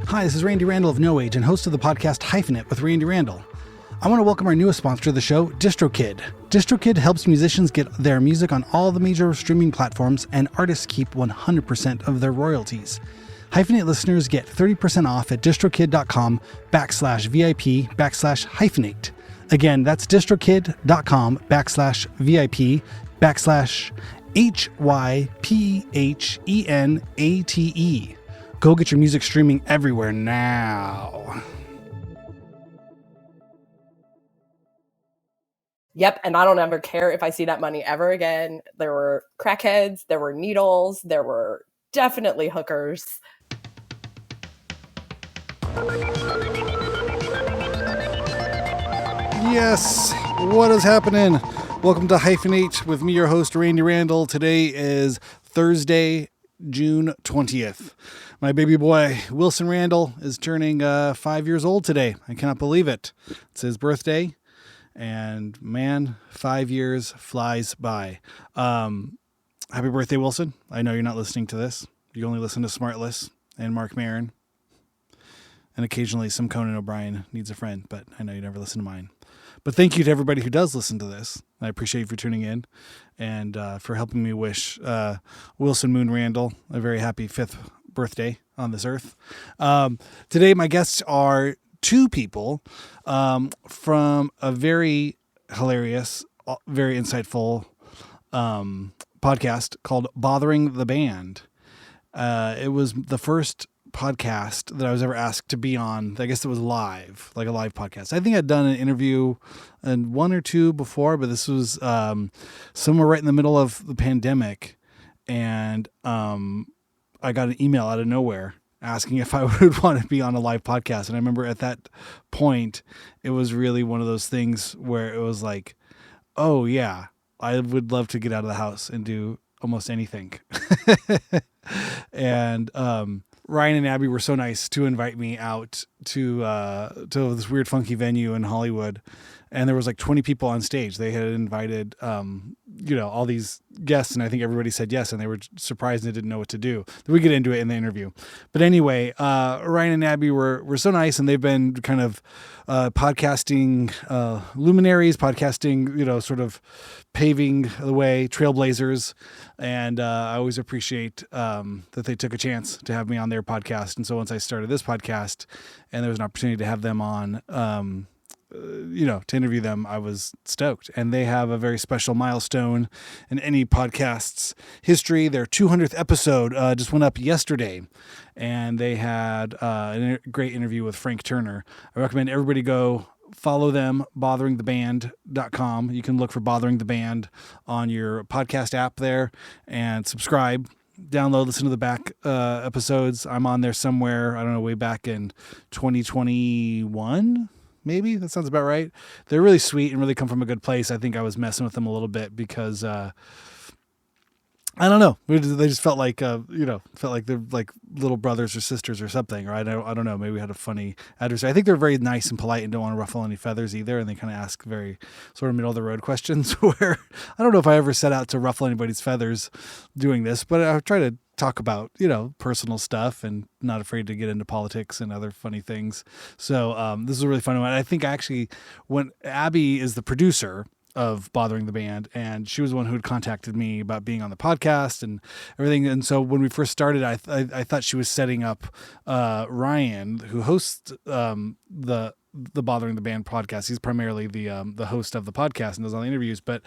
Hi, this is Randy Randall of No Age and host of the podcast Hyphenate with Randy Randall. I want to welcome our newest sponsor of the show, DistroKid. DistroKid helps musicians get their music on all the major streaming platforms, and artists keep 100% of their royalties. Hyphenate listeners get 30% off at distrokid.com/VIP/hyphenate. Again, that's distrokid.com/VIP/HYPHENATE. Go get your music streaming everywhere now. Yep, and I don't ever care if I see that money ever again. There were crackheads, there were needles, there were definitely hookers. Yes, what is happening? Welcome to Hyphenate with me, your host, Randy Randall. Today is Thursday, June 20th. My baby boy, Wilson Randall, is turning 5 years old today. I cannot believe it. It's his birthday, and man, 5 years flies by. Happy birthday, Wilson. I know you're not listening to this. You only listen to Smartless and Mark Maron, and occasionally some Conan O'Brien Needs a Friend, but I know you never listen to mine. But thank you to everybody who does listen to this. I appreciate you for tuning in and for helping me wish Wilson Moon Randall a very happy 5th birthday on this earth. Today, my guests are two people from a very hilarious, very insightful podcast called Bothering the Band. It was the first podcast that I was ever asked to be on. I guess it was live, like a live podcast. I think I'd done an interview and one or two before, but this was somewhere right in the middle of the pandemic. And I got an email out of nowhere asking if I would want to be on a live podcast. And I remember at that point, it was really one of those things where it was like, oh yeah, I would love to get out of the house and do almost anything. And Ryan and Abby were so nice to invite me out to this weird funky venue in Hollywood. And there was like 20 people on stage. They had invited, all these guests, and I think everybody said yes, and they were surprised and didn't know what to do. We get into it in the interview. But anyway, Ryan and Abby were so nice, and they've been kind of podcasting luminaries, podcasting, sort of paving the way, trailblazers. And I always appreciate that they took a chance to have me on their podcast. And so once I started this podcast and there was an opportunity to have them on, to interview them, I was stoked. And they have a very special milestone in any podcast's history. Their 200th episode just went up yesterday, and they had a great interview with Frank Turner. I recommend everybody go follow them, botheringtheband.com. You can look for Bothering the Band on your podcast app there and subscribe. Download, listen to the back episodes. I'm on there somewhere, I don't know, way back in 2021. Maybe that sounds about right. They're really sweet and really come from a good place. I think I was messing with them a little bit because, I don't know. They just felt like, they're like little brothers or sisters or something, right? I don't know. Maybe we had a funny adversary. I think they're very nice and polite and don't want to ruffle any feathers either. And they kind of ask very sort of middle of the road questions where I don't know if I ever set out to ruffle anybody's feathers doing this, but I try to talk about, personal stuff and not afraid to get into politics and other funny things. So this is a really fun one. I think actually when Abby is the producer of Bothering the Band, and she was the one who had contacted me about being on the podcast and everything. And so when we first started, I thought she was setting up Ryan, who hosts the Bothering the Band podcast. He's primarily the host of the podcast and does all the interviews, but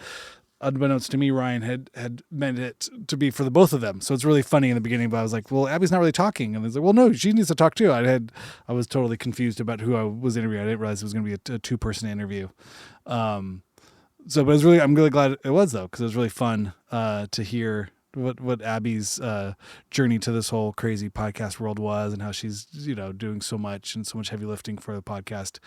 unbeknownst to me, Ryan had meant it to be for the both of them. So it's really funny in the beginning, but I was like, well, Abby's not really talking. And he's like, well, no, she needs to talk too. I was totally confused about who I was interviewing. I didn't realize it was going to be a 2-person interview. But I'm really glad it was though, because it was really fun to hear what Abby's journey to this whole crazy podcast world was, and how she's, doing so much and so much heavy lifting for the podcast.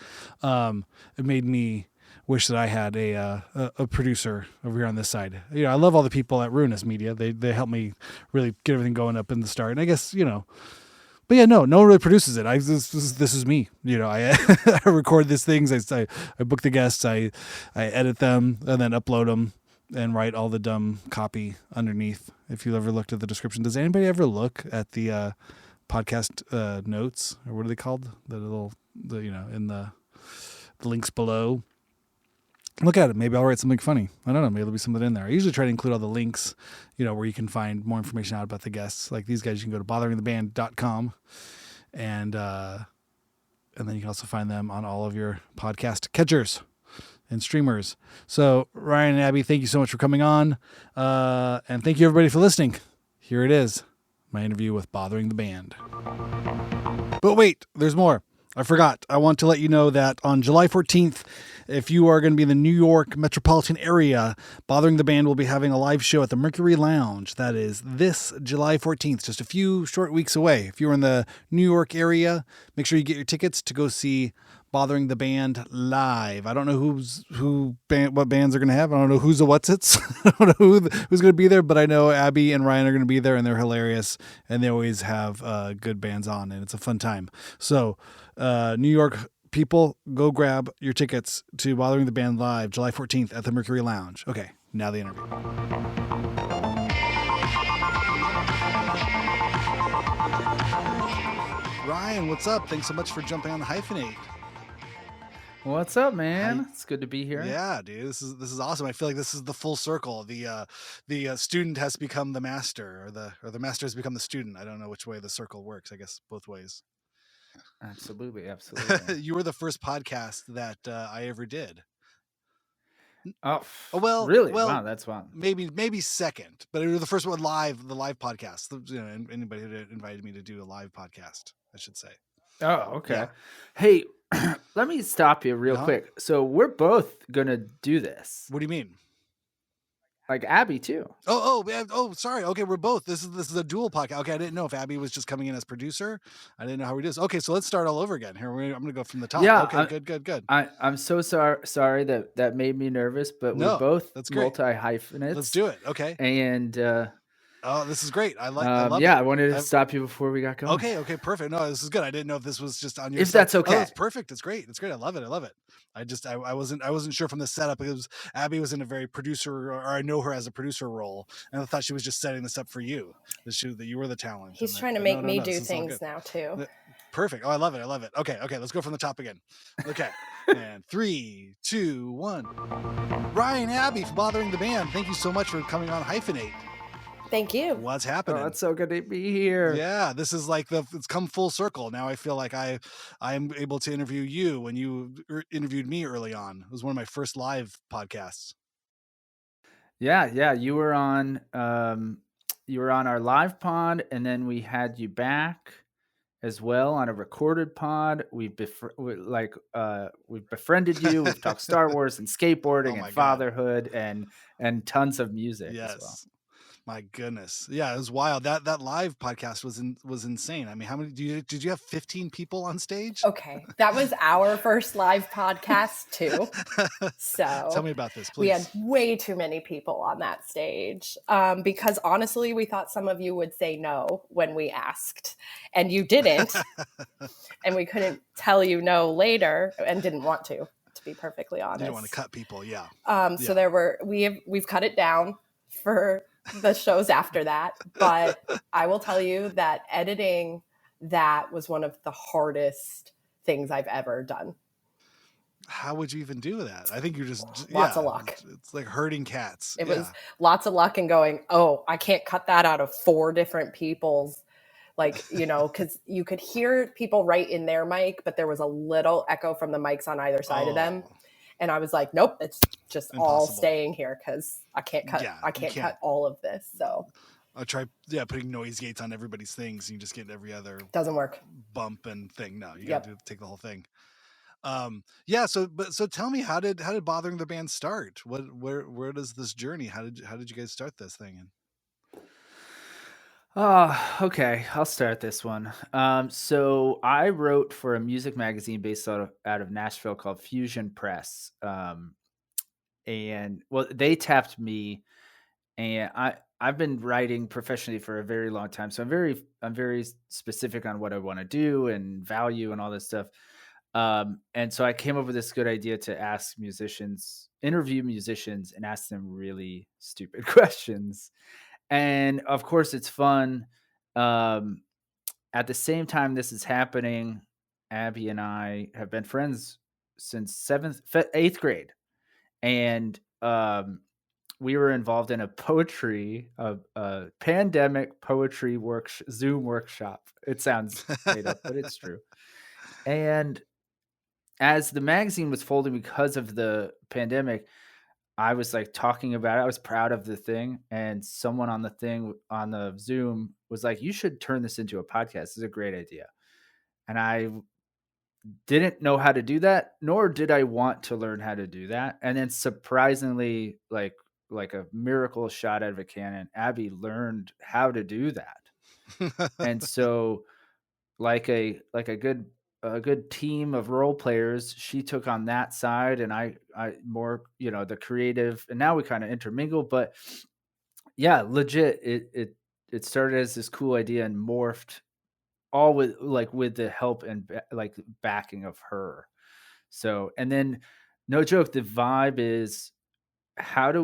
It made me wish that I had a producer over here on this side. I love all the people at Ruinous Media. They help me really get everything going up in the start. And I guess, but yeah, no one really produces it. This is me. I I record these things. I book the guests. I edit them and then upload them and write all the dumb copy underneath. If you ever looked at the description, does anybody ever look at the podcast notes, or what are they called? In the links below. Look at it. Maybe I'll write something funny. I don't know. Maybe there'll be something in there. I usually try to include all the links, where you can find more information out about the guests. Like these guys, you can go to botheringtheband.com, and then you can also find them on all of your podcast catchers and streamers. So Ryan and Abby, thank you so much for coming on, and thank you everybody for listening. Here it is, my interview with Bothering the Band. But wait, there's more. I forgot. I want to let you know that on July 14th, if you are going to be in the New York metropolitan area, Bothering the Band will be having a live show at the Mercury Lounge. That is this July 14th, just a few short weeks away. If you're in the New York area, make sure you get your tickets to go see Bothering the Band live. I don't know what bands are going to have. I don't know who's the what's-its. I don't know who's going to be there, but I know Abby and Ryan are going to be there, and they're hilarious, and they always have good bands on, and it's a fun time. So, New York people, go grab your tickets to Bothering the Band live July 14th at the Mercury Lounge. Okay, now the interview. Ryan, what's up? Thanks so much for jumping on the Hyphenate. What's up, man? It's good to be here. Yeah, dude, this is awesome. I feel like this is the full circle. The student has become the master, or the master has become the student. I don't know which way the circle works. I guess both ways. Absolutely. You were the first podcast that I ever did. Oh well, really? Wow, that's wow. Maybe second, but it was the first one live. The live podcast. Anybody who invited me to do a live podcast, I should say. Oh, okay. Yeah. Hey, let me stop you real quick. So we're both gonna do this. What do you mean? Like Abby too. Oh, sorry. Okay, we're both. This is a dual podcast. Okay, I didn't know if Abby was just coming in as producer. I didn't know how we do this. Okay, so let's start all over again. Here, I'm gonna go from the top. Yeah. Okay, good. I'm so sorry that made me nervous, but we're both multi-hyphenates. Let's do it. Okay. And oh, this is great. I love it. Yeah, I wanted to stop you before we got going. Okay, perfect. No, this is good. I didn't know if this was just on your If side. That's okay. Oh, it's perfect. It's great. I love it. I wasn't sure from the setup because Abby was in a very producer, or I know her as a producer role, and I thought she was just setting this up for you. That you were the talent. He's trying to make me do things now too. Perfect. Oh, I love it. Okay, let's go from the top again. Okay. And 3, 2, 1. Ryan, Abby, for Bothering the Band. Thank you so much for coming on Hyphenate. Thank you. What's happening? Oh, it's so good to be here. Yeah, this is like it's come full circle. Now I feel like I'm able to interview you when you interviewed me early on. It was one of my first live podcasts. Yeah, you were on our live pod, and then we had you back as well on a recorded pod. We've befriended you. We've talked Star Wars and skateboarding and fatherhood and tons of music as well. My goodness. Yeah, it was wild. That live podcast was insane. I mean, how many did you have 15 people on stage? Okay. That was our first live podcast too. So tell me about this, please. We had way too many people on that stage. Because honestly, we thought some of you would say no when we asked, and you didn't. And we couldn't tell you no later, and didn't want to be perfectly honest. You didn't want to cut people, yeah. So we've cut it down for the shows after that, but I will tell you that editing that was one of the hardest things I've ever done. How would you even do that? I think you're just lots of luck. It's like herding cats. It was lots of luck and going, oh, I can't cut that out of 4 different people's, because you could hear people right in their mic, but there was a little echo from the mics on either side of them. And I was like, nope, it's just impossible. All staying here because I can't cut. I can't cut all of this. So I'll try, putting noise gates on everybody's things. And you just get every other doesn't work bump and thing. No, you got to take the whole thing. So tell me, how did Bothering the Band start? Where does this journey? How did you guys start this thing? Okay. I'll start this one. So I wrote for a music magazine based out of Nashville called Fusion Press. And they tapped me, and I've been writing professionally for a very long time. So I'm very specific on what I want to do and value and all this stuff. And so I came up with this good idea to interview musicians and ask them really stupid questions. And of course it's fun, at the same time this is happening, Abby and I have been friends since eighth grade, and we were involved in a pandemic poetry Zoom workshop. It sounds made up, but it's true. And as the magazine was folding because of the pandemic, I was like talking about it. I was proud of the thing. And someone on the Zoom was like, you should turn this into a podcast. This is a great idea. And I didn't know how to do that, nor did I want to learn how to do that. And then surprisingly, like a miracle shot out of a cannon, Abby learned how to do that. And so like a good team of role players, she took on that side, and I more, the creative, and now we kind of intermingle. But yeah, legit, it started as this cool idea and morphed all with the help and like backing of her. So, and then no joke, the vibe is, how do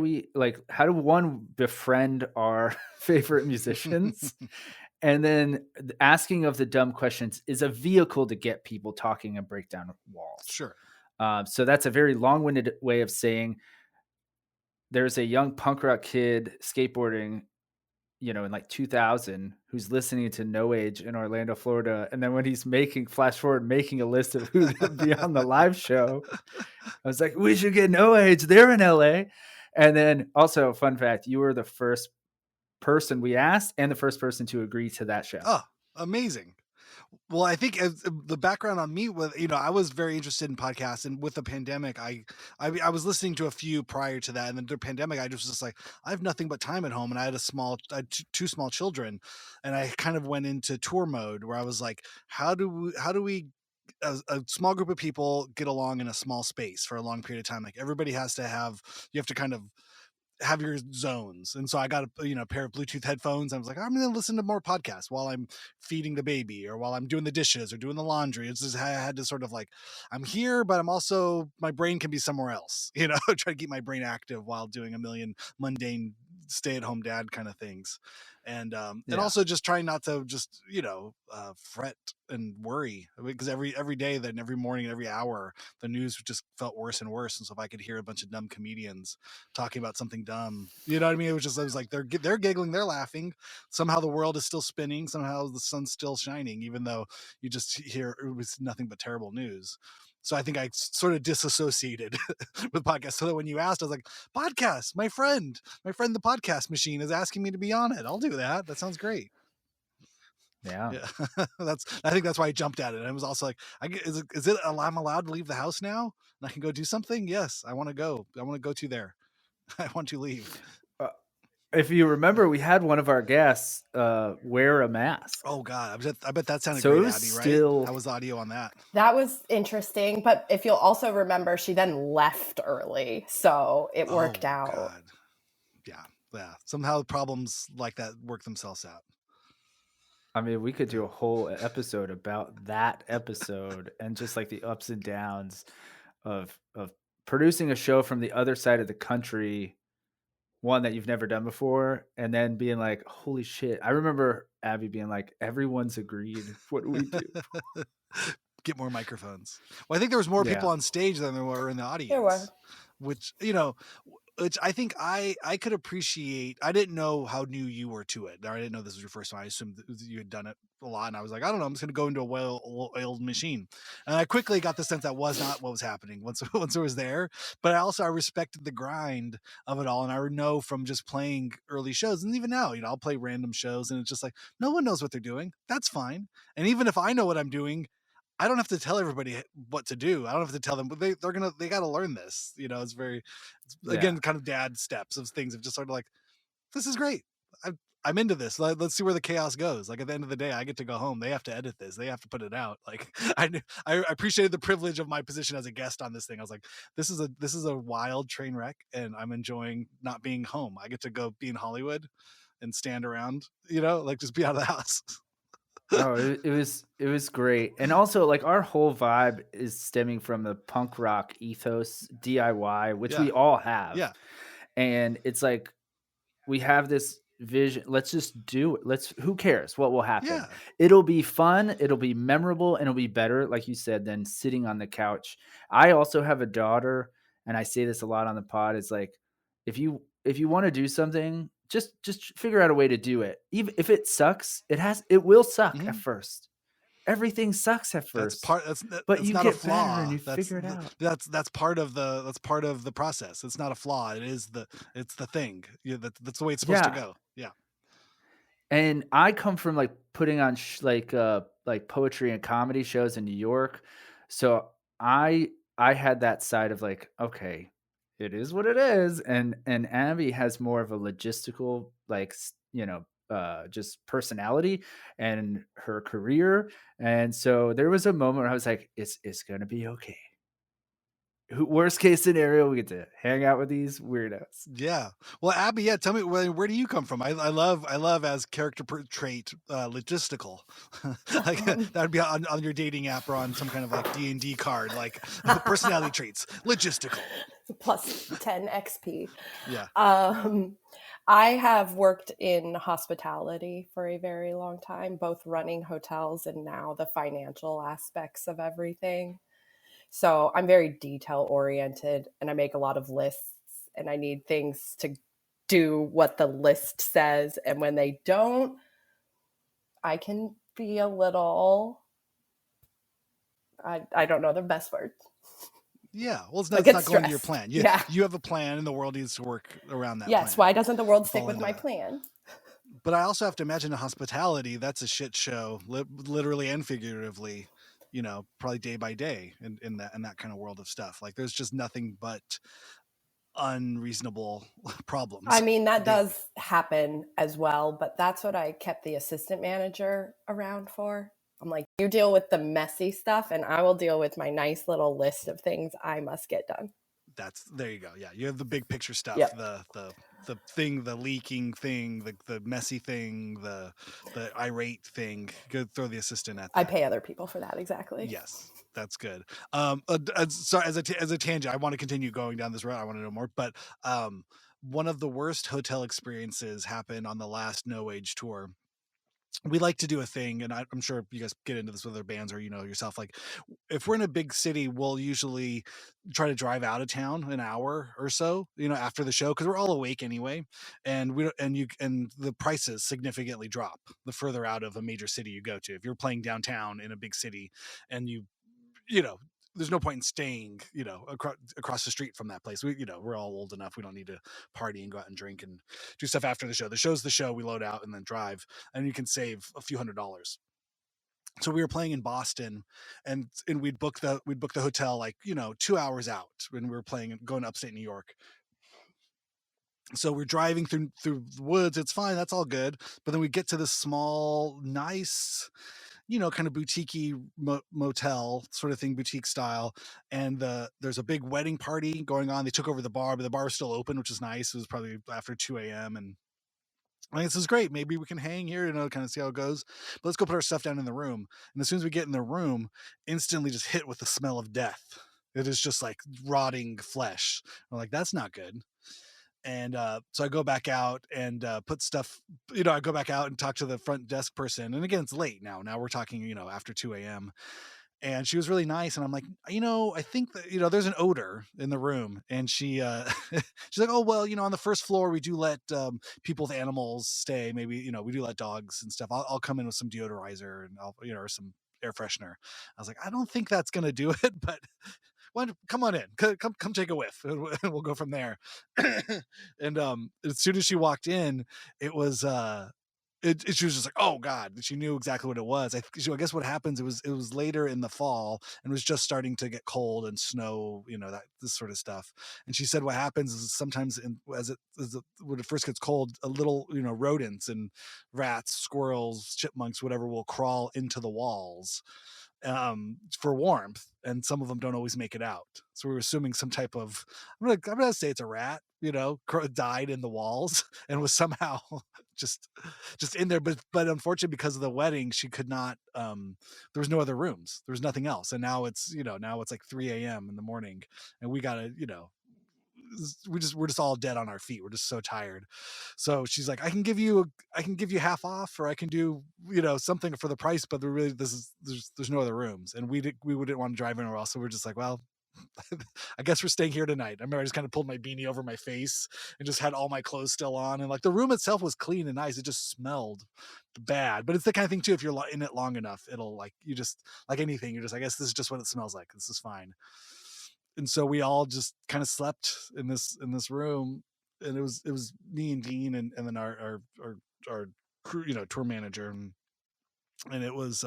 one befriend our favorite musicians, and then asking of the dumb questions is a vehicle to get people talking and break down walls. Sure. So that's a very long-winded way of saying there's a young punk rock kid skateboarding, in like 2000, who's listening to No Age in Orlando, Florida. And then when he's making a list of who's going to be on the live show, I was like, we should get No Age. They're in LA. And then also, fun fact, you were the first person we asked and the first person to agree to that show. Oh, amazing. Well, I think the background on me was, I was very interested in podcasts, and with the pandemic, I was listening to a few prior to that, and then the pandemic, I just was like, I have nothing but time at home, and I had two small children, and I kind of went into tour mode where I was like, how do we a small group of people get along in a small space for a long period of time? Like everybody has to you have to kind of have your zones. And so I got a pair of Bluetooth headphones. I was like, I'm going to listen to more podcasts while I'm feeding the baby or while I'm doing the dishes or doing the laundry. It's just, I had to sort of like, I'm here, but I'm also, my brain can be somewhere else, try to keep my brain active while doing a million mundane stay-at-home dad kind of things. And also just trying not to just fret and worry, because every day, then every morning, every hour, the news just felt worse and worse. And so if I could hear a bunch of dumb comedians talking about something dumb, you know what I mean, it was like they're giggling, they're laughing, somehow the world is still spinning, somehow the sun's still shining, even though you just hear it was nothing but terrible news. So I think I sort of disassociated with podcasts, so that when you asked, I was like, podcast, my friend the podcast machine is asking me to be on it. I'll do that. That sounds great. Yeah. I think that's why I jumped at it. And it was also like, is it I'm allowed to leave the house now and I can go do something? Yes, I want to go to there. I want to leave. If you remember, we had one of our guests wear a mask. Oh God, I bet that sounded great, Abby, right? How was the audio on that? That was interesting, but if you'll also remember, she then left early, so it worked out. God. Yeah. Somehow problems like that work themselves out. I mean, we could do a whole episode about that episode and just like the ups and downs of producing a show from the other side of the country, one that you've never done before, and then being like, holy shit. I remember Abby being like, everyone's agreed. What do we do? Get more microphones. Well, I think there was more people on stage than there were in the audience. There were. Which I think I could appreciate. I didn't know how new you were to it. I didn't know this was your first time. I assumed that you had done it a lot, and I was like, I don't know, I'm just going to go into a well-oiled machine. And I quickly got the sense that was not what was happening once it was there. But I respected the grind of it all, and I know from just playing early shows, and even now, I'll play random shows, and it's just like no one knows what they're doing. That's fine. And even if I know what I'm doing, I don't have to tell everybody what to do. I don't have to tell them, but they got to learn this. It's again, kind of dad steps of things of just sort of like, this is great. I'm into this. Let's see where the chaos goes. Like at the end of the day, I get to go home. They have to edit this. They have to put it out. Like I appreciated the privilege of my position as a guest on this thing. I was like, this is a wild train wreck, and I'm enjoying not being home. I get to go be in Hollywood and stand around, like just be out of the house. Oh, it was great. And also like our whole vibe is stemming from the punk rock ethos, DIY, which we all have. Yeah. And it's like we have this vision. Let's just do it. Who cares what will happen? Yeah. It'll be fun, it'll be memorable, and it'll be better, like you said, than sitting on the couch. I also have a daughter, and I say this a lot on the pod. It's like, if you want to do something, just figure out a way to do it. Even if it sucks, it will suck at Mhm. first. Everything sucks at That's first, part. but That's you not a get better and flaw. you figure it out. That's part of the process. It's not a flaw. It's the thing. That's the way it's supposed to Yeah. go. Yeah. And I come from like putting on like poetry and comedy shows in New York. So I had that side of like, okay, it is what it is. And Abby has more of a logistical, like, just personality and her career. And so there was a moment where I was like, it's gonna be okay. Worst case scenario, we get to hang out with these weirdos. Yeah. Well, Abby, yeah. Tell me where do you come from? I love as character trait logistical. Like that would be on your dating app or on some kind of like D&D card, like personality traits, logistical. Plus 10 XP. Yeah. I have worked in hospitality for a very long time, both running hotels and now the financial aspects of everything. So I'm very detail oriented and I make a lot of lists and I need things to do what the list says. And when they don't, I can be a little, I don't know the best word. Yeah. Well, I it's get not going to your stressed. plan. Yeah. You have a plan, and the world needs to work around that Yes. plan. Why doesn't the world stick Fall with into my that. plan? But I also have to imagine in hospitality, that's a shit show, literally and figuratively. Probably day by day in that kind of world of stuff. Like there's just nothing but unreasonable problems. I mean, that daily. does happen as well, but that's what I kept the assistant manager around for. I'm like, you deal with the messy stuff and I will deal with my nice little list of things I must get done. There you go. Yeah, you have the big picture stuff, Yep. the thing, the leaking thing, the messy thing, the irate thing. Go throw the assistant at that. I pay other people for that, exactly. Yes, that's good. Sorry, as a tangent, I want to continue going down this road. I want to know more, but one of the worst hotel experiences happened on the last No Age tour. We like to do a thing, and I'm sure you guys get into this with other bands or yourself. Like, if we're in a big city, we'll usually try to drive out of town an hour or so, after the show, because we're all awake anyway, and the prices significantly drop the further out of a major city you go to. If you're playing downtown in a big city, and you know there's no point in staying, across the street from that place. We're all old enough. We don't need to party and go out and drink and do stuff after the show. The show's the show. We load out and then drive, and you can save a few $100s. So we were playing in Boston, and we'd book the hotel like 2 hours out when we were playing and going to upstate New York. So we're driving through the woods. It's fine. That's all good. But then we get to this small, nice, kind of boutique-y motel sort of thing, boutique style. And there's a big wedding party going on. They took over the bar, but the bar was still open, which is nice. It was probably after 2 a.m. And this is great. Maybe we can hang here, kind of see how it goes. But let's go put our stuff down in the room. And as soon as we get in the room, instantly just hit with the smell of death. It is just like rotting flesh. I'm like, that's not good. And so I go back out and put stuff, I go back out and talk to the front desk person. And again, it's late now. Now we're talking, after 2 a.m. And she was really nice. And I'm like, I think that, there's an odor in the room. And she, she's like, oh, well, on the first floor, we do let people with animals stay. Maybe, we do let dogs and stuff. I'll come in with some deodorizer and I'll, or some air freshener. I was like, I don't think that's going to do it, but come on in, come take a whiff, and we'll go from there. And as soon as she walked in, it was she was just like, oh god, she knew exactly what it was. I guess what happens, it was later in the fall and was just starting to get cold and snow, that this sort of stuff. And she said what happens is sometimes when it first gets cold, a little, rodents and rats, squirrels, chipmunks, whatever, will crawl into the walls for warmth, and some of them don't always make it out. So we were assuming some type of, I'm gonna say it's a rat, died in the walls and was somehow just in there. But unfortunately, because of the wedding, she could not. There was no other rooms. There was nothing else. And now it's now it's like 3 a.m. in the morning, and we gotta we're just all dead on our feet. We're just so tired. So she's like, I can give you half off, or I can do, something for the price, but there's no other rooms, and we wouldn't want to drive anywhere else. So we're just like, well, I guess we're staying here tonight. I remember I just kind of pulled my beanie over my face and just had all my clothes still on. And like the room itself was clean and nice. It just smelled bad. But it's the kind of thing too, if you're in it long enough, it'll like, you just, like anything, you're just, I guess this is just what it smells like. This is fine. And so we all just kind of slept in this room. And it was me and Dean and then our crew, tour manager. And it was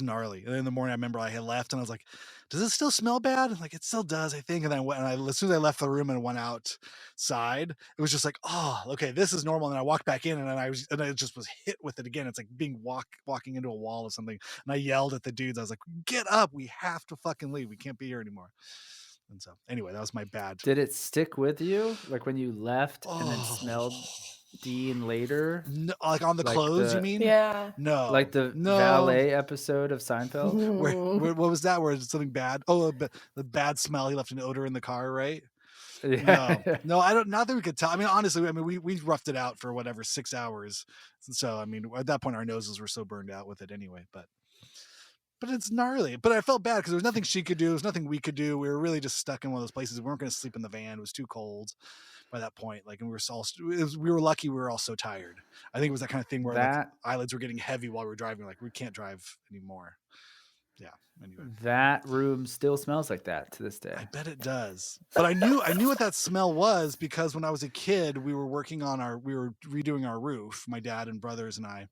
gnarly. And then in the morning, I remember I had left and I was like, does it still smell bad? And like, it still does, I think. And then as soon as I left the room and went outside, it was just like, oh, okay, this is normal. And then I walked back in and I just was hit with it again. It's like being walking into a wall or something. And I yelled at the dudes. I was like, get up. We have to fucking leave. We can't be here anymore. And so anyway, that was my bad. Did it stick with you? Like when you left and then smelled Dean later? No, like on the clothes, you mean? Yeah. No. Like the valet episode of Seinfeld? Where, what was that? Where it's something bad? Oh, the bad smell. He left an odor in the car, right? Yeah. No, I don't. Not that we could tell. I mean, honestly, we roughed it out for whatever 6 hours. So I mean, at that point, our noses were so burned out with it anyway. But it's gnarly. But I felt bad because there was nothing she could do. There was nothing we could do. We were really just stuck in one of those places. We weren't going to sleep in the van. It was too cold by that point. Like, and we were lucky. We were all so tired. I think it was that kind of thing where like, eyelids were getting heavy while we were driving. Like, we can't drive anymore. Yeah. Anyway, that room still smells like that to this day. I bet it does. But I knew what that smell was because when I was a kid, we were redoing our roof, my dad and brothers and I,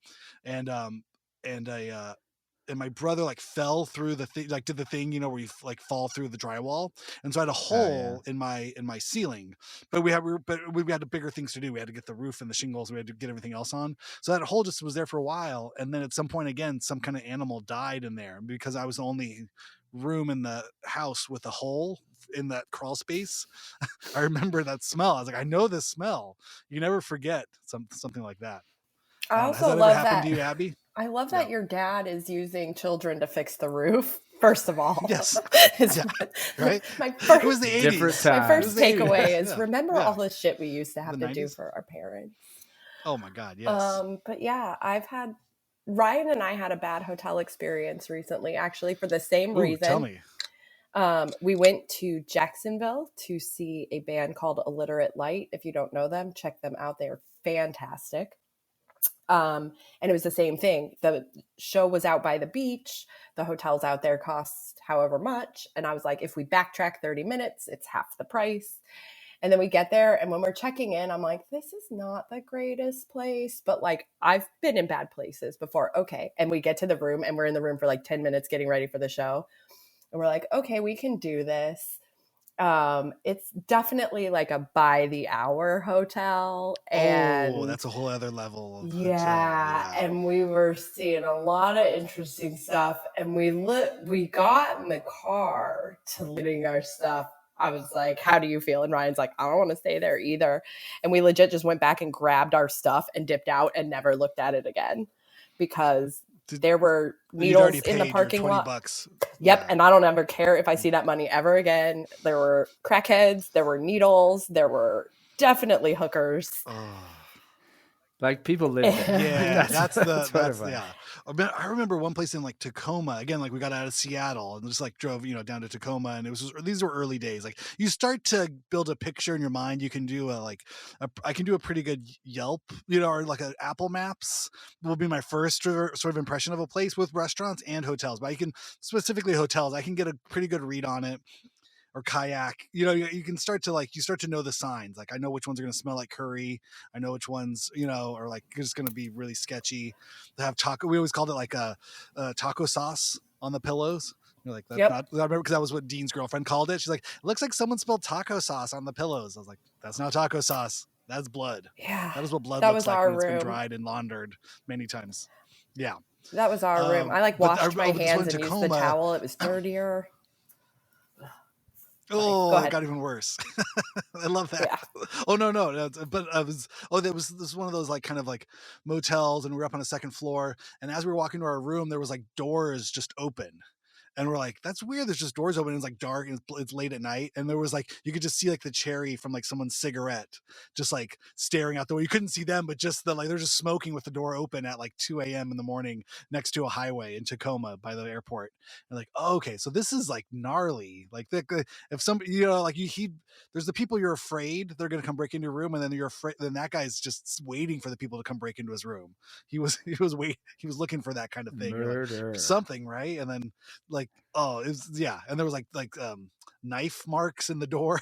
and my brother like fell through the thing, like did the thing, where you like fall through the drywall. And so I had a hole in my ceiling, but we had bigger things to do. We had to get the roof and the shingles. We had to get everything else on. So that hole just was there for a while. And then at some point, again, some kind of animal died in there because I was the only room in the house with a hole in that crawl space. I remember that smell. I was like, I know this smell. You never forget something like that. I also has that love ever happened that. to you, Abby? I love that your dad is using children to fix the roof. First of all, yes, right. It was the 80s. My first takeaway is remember all the shit we used to have to 90s? do for our parents. Oh my God, yes. But yeah, Ryan and I had a bad hotel experience recently, actually, for the same reason. Tell me. We went to Jacksonville to see a band called Illiterate Light. If you don't know them, check them out. They are fantastic. And it was the same thing. The show was out by the beach. The hotels out there cost however much. And I was like, if we backtrack 30 minutes, it's half the price. And then we get there. And when we're checking in, I'm like, this is not the greatest place. But like, I've been in bad places before. Okay. And we get to the room and we're in the room for like 10 minutes getting ready for the show. And we're like, okay, we can do this. It's definitely like a by the hour hotel. And that's a whole other level of yeah. And we were seeing a lot of interesting stuff. And we got in the car to getting our stuff. I was like, how do you feel? And Ryan's like, I don't want to stay there either. And we legit just went back and grabbed our stuff and dipped out and never looked at it again because there were needles in the parking lot. $20. Yep. And I don't ever care if I see that money ever again. There were crackheads, there were needles, there were definitely hookers. Like people live there. Yeah, that's yeah. I remember one place in like Tacoma. Again, like we got out of Seattle and just like drove, down to Tacoma, and these were early days. Like you start to build a picture in your mind. You can do I can do a pretty good Yelp, or like an Apple Maps will be my first sort of impression of a place with restaurants and hotels. But I can specifically hotels. I can get a pretty good read on it. Or kayak, you can start to know the signs. Like I know which ones are going to smell like curry. I know which ones, are like just going to be really sketchy. They have taco. We always called it like a taco sauce on the pillows. Like that's not. I remember because that was what Dean's girlfriend called it. She's like, it looks like someone spilled taco sauce on the pillows. I was like, that's not taco sauce. That's blood. Yeah, that is what blood looks like when it's been dried and laundered many times. Yeah, that was our room. I washed my hands and used the towel. It was dirtier. Oh, it got even worse. I love that. Yeah. Oh no. But that was one of those like kind of like motels, and we were up on a second floor. And as we were walking to our room, there was like doors just open, And we're like, that's weird. There's just doors open. And it's like dark and it's late at night. And there was like, you could just see like the cherry from like someone's cigarette, just like staring out the way. You couldn't see them, but just they're just smoking with the door open at like 2 a.m. in the morning next to a highway in Tacoma by the airport. And like, oh, okay, so this is like gnarly. Like if somebody, like there's the people you're afraid they're going to come break into your room. And then you're afraid, then that guy's just waiting for the people to come break into his room. He was looking for that kind of thing. Murder. You're like, something, right? And then like, oh, it was, yeah. And there was like knife marks in the door,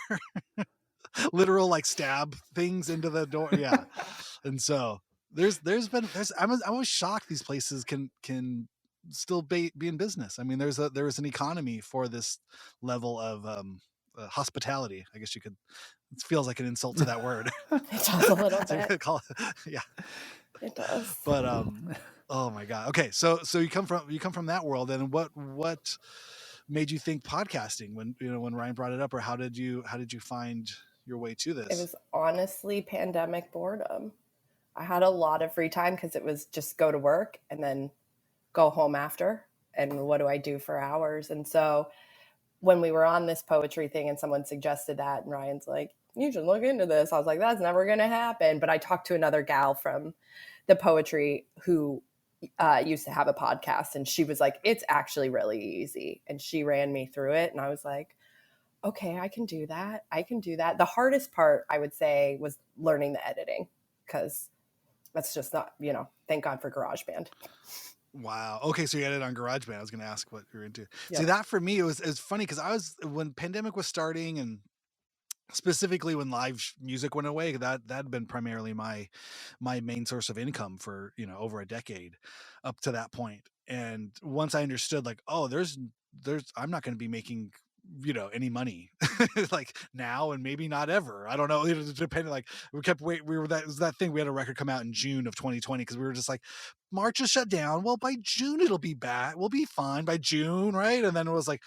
literal like stab things into the door. Yeah. And so I was shocked these places can still be in business. I mean, there is an economy for this level of hospitality. I guess you could, it feels like an insult to that word. It does a little bit. Yeah. It does. But oh my God. Okay, so you come from that world, and what made you think podcasting when Ryan brought it up, or how did you find your way to this? It was honestly pandemic boredom. I had a lot of free time because it was just go to work and then go home after. And what do I do for hours? And so when we were on this poetry thing and someone suggested that, and Ryan's like, you should look into this. I was like, that's never going to happen. But I talked to another gal from the poetry who used to have a podcast, and she was like, it's actually really easy. And she ran me through it. And I was like, okay, I can do that. The hardest part, I would say, was learning the editing, because that's just not, thank God for GarageBand. Wow. Okay, so you edit on GarageBand. I was going to ask what you're into. Yep. See, that for me, it was funny because when pandemic was starting, and specifically when live music went away, that had been primarily my main source of income for over a decade up to that point. And once I understood, like, oh, there's I'm not going to be making any money like now, and maybe not ever. I don't know. It depended. Like it was that thing. We had a record come out in June of 2020 because we were just like, March is shut down. Well, by June it'll be back. We'll be fine by June, right? And then it was like,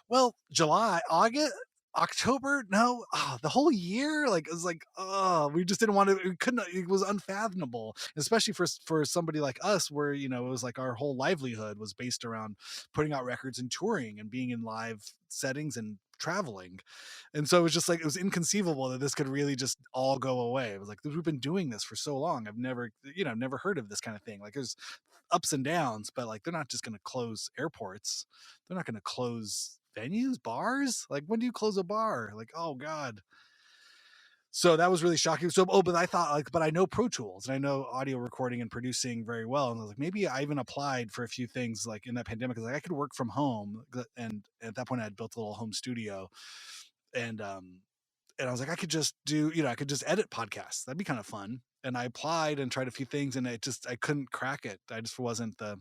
well, July, August, October, no, the whole year. Like it was like, we just didn't want to. We couldn't. It was unfathomable, especially for somebody like us, where it was like our whole livelihood was based around putting out records and touring and being in live settings and traveling. And so it was just like, it was inconceivable that this could really just all go away. It was like, we've been doing this for so long. I've never heard of this kind of thing. Like there's ups and downs, but like they're not just going to close airports. They're not going to close venues, bars. Like when do you close a bar? Like, oh God. So that was really shocking. So, but I thought but I know Pro Tools and I know audio recording and producing very well. And I was like, maybe I even applied for a few things like in that pandemic, because like I could work from home. And at that point I had built a little home studio, and I was like, I could just do, I could just edit podcasts. That'd be kind of fun. And I applied and tried a few things, and I couldn't crack it. I just wasn't the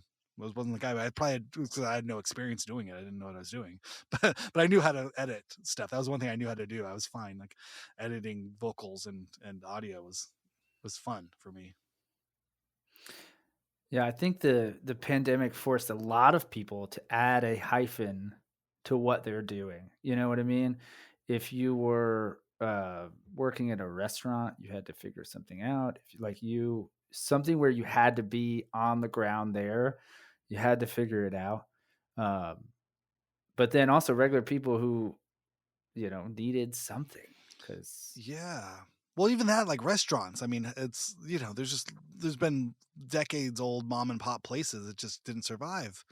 guy. I had no experience doing it. I didn't know what I was doing, but I knew how to edit stuff. That was one thing I knew how to do. I was fine. Like editing vocals and audio was fun for me. Yeah, I think the pandemic forced a lot of people to add a hyphen to what they're doing. You know what I mean? If you were working at a restaurant, you had to figure something out. If something where you had to be on the ground there, you had to figure it out. But then also regular people who, needed something. Yeah. Well, even that, like restaurants. I mean, it's, there's been decades old mom and pop places that just didn't survive,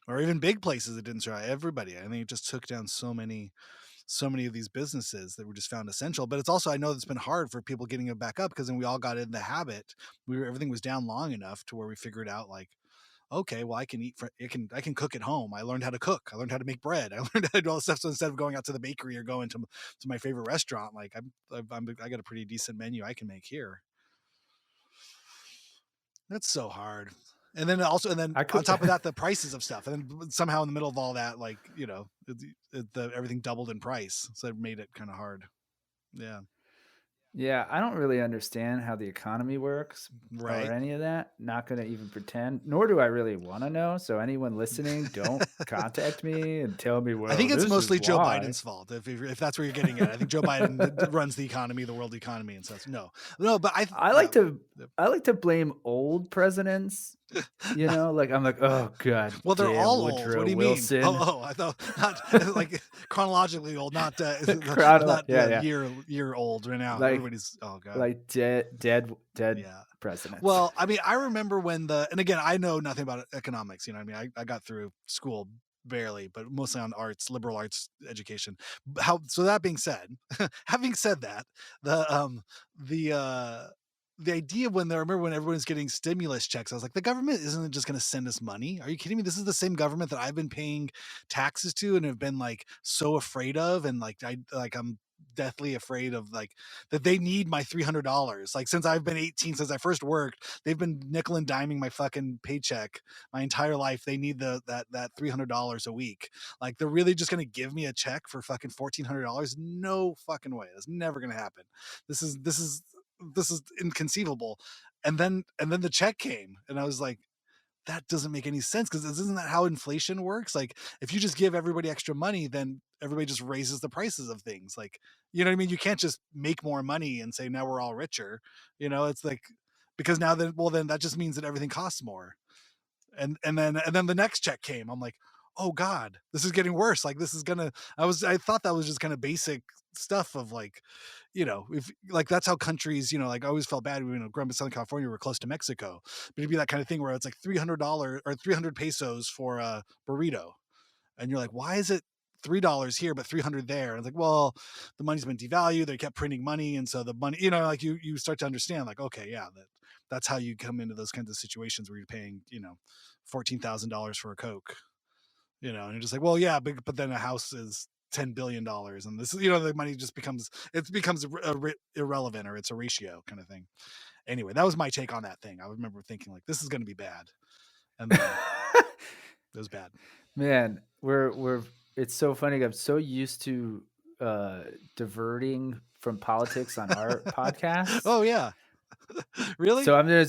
or even big places that didn't survive. Everybody. I think it just took down so many of these businesses that were just found essential. But it's also, I know it's been hard for people getting it back up, because then we all got in the habit. Everything was down long enough to where we figured out like, okay, well, I can cook at home. I learned how to cook. I learned how to make bread. I learned how to do all this stuff. So instead of going out to the bakery or going to my favorite restaurant, like I got a pretty decent menu I can make here. That's so hard. And then on top of that, the prices of stuff, and then somehow in the middle of all that, like, everything doubled in price. So it made it kind of hard. Yeah. Yeah, I don't really understand how the economy works, Right. or any of that. Not going to even pretend, nor do I really want to know. So anyone listening, don't contact me and tell me, well, I think it's this mostly is Joe why. Biden's fault. If that's where you're getting at, I think Joe Biden runs the economy, the world economy, and stuff. No, but I like to blame old presidents You know, like I'm like, oh god Well, they're damn all old. What Woodrow do you mean? Wilson. I thought not like chronologically old, not not Yeah, yeah. year old right now. Like Everybody's oh god. like dead Yeah. presidents. Well, I mean, I remember when and again, I know nothing about economics. You know, what I mean, I got through school barely, but mostly on liberal arts education. So that being said, having said that, the uh, the idea I remember when everyone's getting stimulus checks, I was like, the government isn't just going to send us money. Are you kidding me? This is the same government that I've been paying taxes to and have been like so afraid of, and I'm deathly afraid of like that they need my $300. Like since I've been 18, since I first worked, they've been nickel and diming my fucking paycheck my entire life. They need that $300 a week. Like they're really just gonna give me a check for fucking $1,400? No fucking way. That's never gonna happen. This is inconceivable. And then the check came, and I was like, that doesn't make any sense, because isn't that how inflation works? Like if you just give everybody extra money, then everybody just raises the prices of things. Like, you know what I mean? You can't just make more money and say now we're all richer. You know, it's like, because now then that just means that everything costs more. And then the next check came. I'm like, oh god, this is getting worse. Like this is gonna. I thought that was just kind of basic stuff of like, you know, if like that's how countries, you know, like I always felt bad. You know, growing up in Southern California, we're close to Mexico, but it'd be that kind of thing where it's like $300 or 300 pesos for a burrito, and you're like, why is it $3 here but 300 there? And it's like, well, the money's been devalued. They kept printing money, and so the money, you know, like you start to understand, like, okay, yeah, that's how you come into those kinds of situations where you're paying, you know, $14,000 for a Coke, you know, and you're just like, well, yeah, but then a house is $10 billion, and this, you know, the money just becomes irrelevant, or it's a ratio kind of thing. Anyway, that was my take on that thing. I remember thinking like, this is going to be bad, and then it was bad. Man, we're it's so funny. I'm so used to diverting from politics on our podcast. Oh yeah. Really? So I'm gonna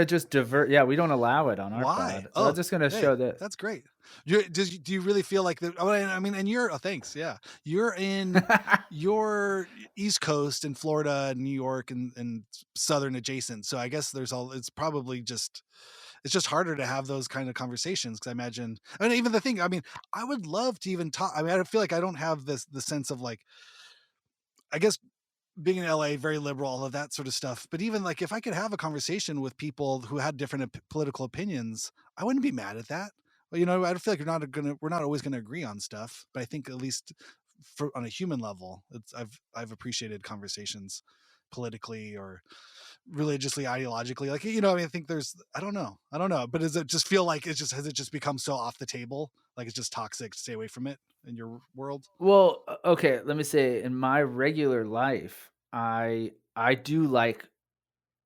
just divert. Yeah, we don't allow it on our Why? pod. So I'm just gonna hey, show that. that's great. Do you really feel like that? I mean, and you're, thanks. Yeah. You're in your East Coast in Florida and New York and Southern adjacent. So I guess it's probably it's just harder to have those kind of conversations. Cause I imagine, I mean, even the thing, I mean, I would love to even talk. I mean, I feel like I don't have the sense of like, I guess being in LA, very liberal, all of that sort of stuff. But even like, if I could have a conversation with people who had different political opinions, I wouldn't be mad at that. Well, you know, I feel like we're not always gonna agree on stuff, but I think at least on a human level, I've appreciated conversations politically or religiously, ideologically. Like, you know, I mean, I think I don't know. But does it just feel like has it just become so off the table? Like it's just toxic, stay away from it in your world? Well, okay, let me say, in my regular life, I do like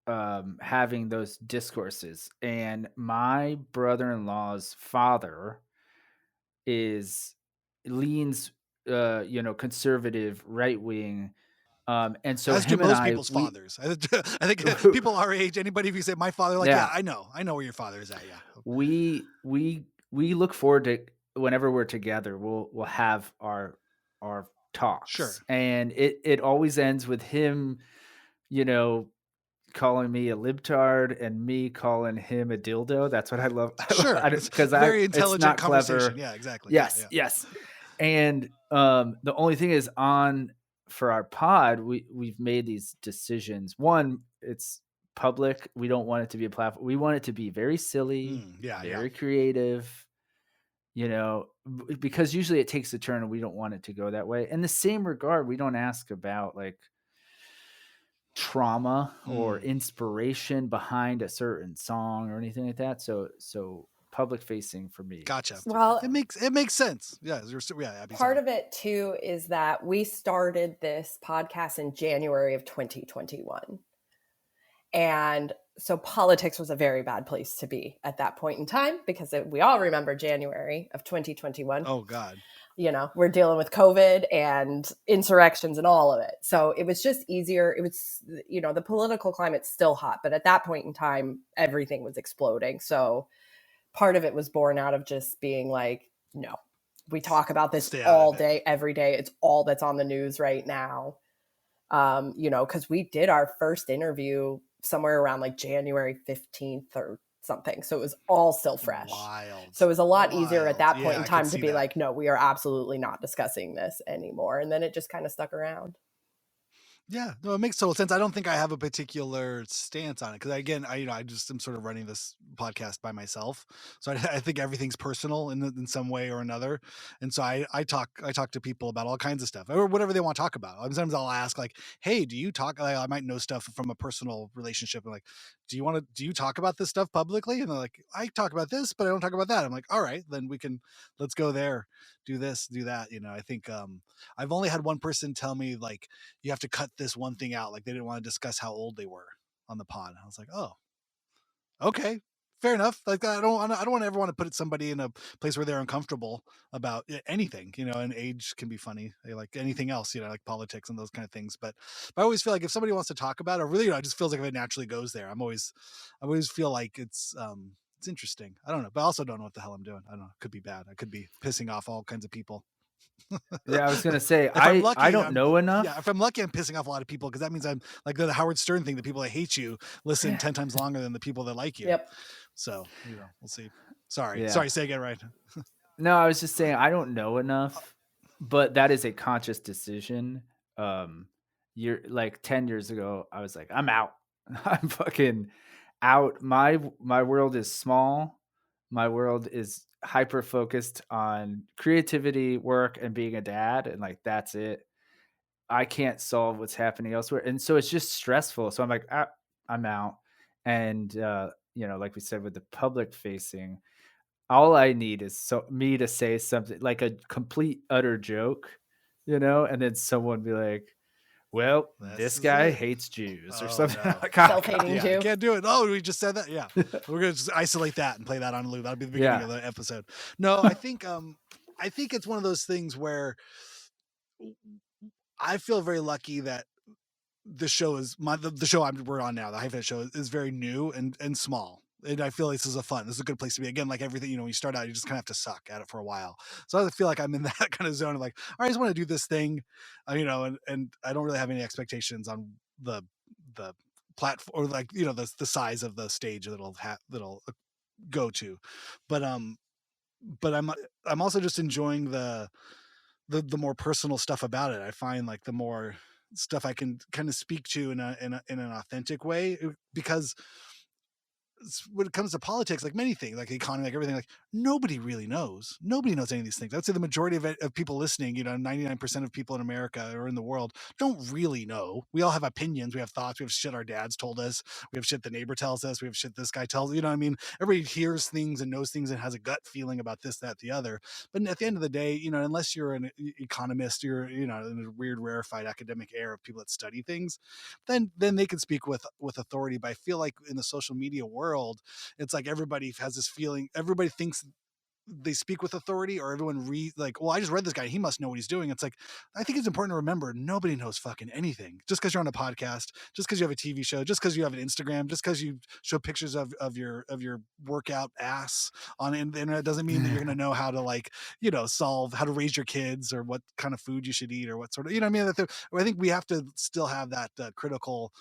having those discourses, and my brother-in-law's father is leans you know, conservative, right wing, and so As do him and most people's we fathers. I think people our age, anybody, if you say my father, like, yeah, yeah, I know where your father is at. Yeah. we look forward to whenever we're together, we'll have our talks, Sure. and it always ends with him, you know, calling me a libtard and me calling him a dildo. That's what I love. Sure. It's Because very it's intelligent not conversation. clever. Yeah, exactly. Yeah, Yes, yeah. yes. And the only thing is, for our pod, we've made these decisions. One, it's public. We don't want it to be a platform. We want it to be very silly, Yeah, yeah. very creative, you know, because usually it takes a turn and we don't want it to go that way. In the same regard, we don't ask about like trauma or inspiration behind a certain song or anything like that. So public facing for me. Gotcha. Well, It makes sense. Yeah, Abby, part sorry. of it too is that we started this podcast in January of 2021. And so politics was a very bad place to be at that point in time, because we all remember January of 2021. Oh God. You know, we're dealing with COVID and insurrections and all of it. So it was just easier. It was, you know, the political climate's still hot, but at that point in time, everything was exploding. So part of it was born out of just being like, no, we talk about this all day, every day. It's all that's on the news right now. You know, because we did our first interview somewhere around like January 15th or something. So it was all still fresh. Wild. So it was a lot easier at that Yeah, point in I could time to see be that. like, no, we are absolutely not discussing this anymore. And then it just kind of stuck around. Yeah, no, it makes total sense. I don't think I have a particular stance on it because, again, I just am sort of running this podcast by myself, so I think everything's personal in some way or another, and so I talk to people about all kinds of stuff or whatever they want to talk about. Sometimes I'll ask like, "Hey, do you talk?" Like, I might know stuff from a personal relationship, and like, do you talk about this stuff publicly? And they're like, "I talk about this, but I don't talk about that." I'm like, "All right, then let's go there, do this, do that." I think I've only had one person tell me like, you have to cut this one thing out. Like they didn't want to discuss how old they were on the pod. I was like, oh, okay, fair enough. Like I don't ever want to put somebody in a place where they're uncomfortable about anything, and age can be funny, like anything else, like politics and those kind of things. But I always feel like if somebody wants to talk about it, really, it just feels like if it naturally goes there. I always feel like it's interesting. I don't know, but I also don't know what the hell I'm doing. I don't know. It could be bad. I could be pissing off all kinds of people. Yeah, I was gonna say If I'm lucky, I don't know enough. if I'm lucky, I'm pissing off a lot of people because that means I'm like the Howard Stern thing. The people that hate you listen 10 times longer than the people that like you. Yep. So we'll see. Sorry, Yeah. say again, right? No, I was just saying I don't know enough, but that is a conscious decision. You're like 10 years ago, I was like, I'm out. I'm fucking out. My world is small. My world is hyper focused on creativity, work, and being a dad, and like that's it. I can't solve what's happening elsewhere, and so it's just stressful. So I'm like, I'm out. And like we said with the public facing, all I need is me to say something like a complete utter joke, and then someone be like, "Well, this guy hates Jews" or something. No. Like, Self-hating Yeah, Jew. I can't do it. Oh, we just said that. Yeah, we're gonna just isolate that and play that on loop. That'll be the beginning of the episode. No, I think it's one of those things where I feel very lucky that the show is the show we're on now, the Hyphenate show, is very new and small. And I feel like this is a good place to be. Again, like everything, when you start out, you just kind of have to suck at it for a while. So I feel like I'm in that kind of zone of like, all right, I just want to do this thing, and I don't really have any expectations on the platform or like, the size of the stage that'll go to. But I'm also just enjoying the more personal stuff about it. I find like the more stuff I can kind of speak to in an authentic way, because when it comes to politics, like many things, like the economy, like everything, like nobody really knows. Nobody knows any of these things. I'd say the majority of people listening, 99% of people in America or in the world don't really know. We all have opinions. We have thoughts. We have shit our dads told us. We have shit the neighbor tells us. We have shit this guy tells, what I mean? Everybody hears things and knows things and has a gut feeling about this, that, the other. But at the end of the day, unless you're an economist, you're, in a weird, rarefied academic era of people that study things, then they can speak with authority. But I feel like in the social media world, it's like everybody has this feeling, everybody thinks they speak with authority, or everyone like, well, I just read this guy, he must know what he's doing. It's like, I think it's important to remember nobody knows fucking anything. Just because you're on a podcast, just because you have a TV show, just because you have an Instagram, just because you show pictures of your workout ass on the internet doesn't mean that you're going to know how to like, solve how to raise your kids or what kind of food you should eat or what sort of, I mean? I think we have to still have that critical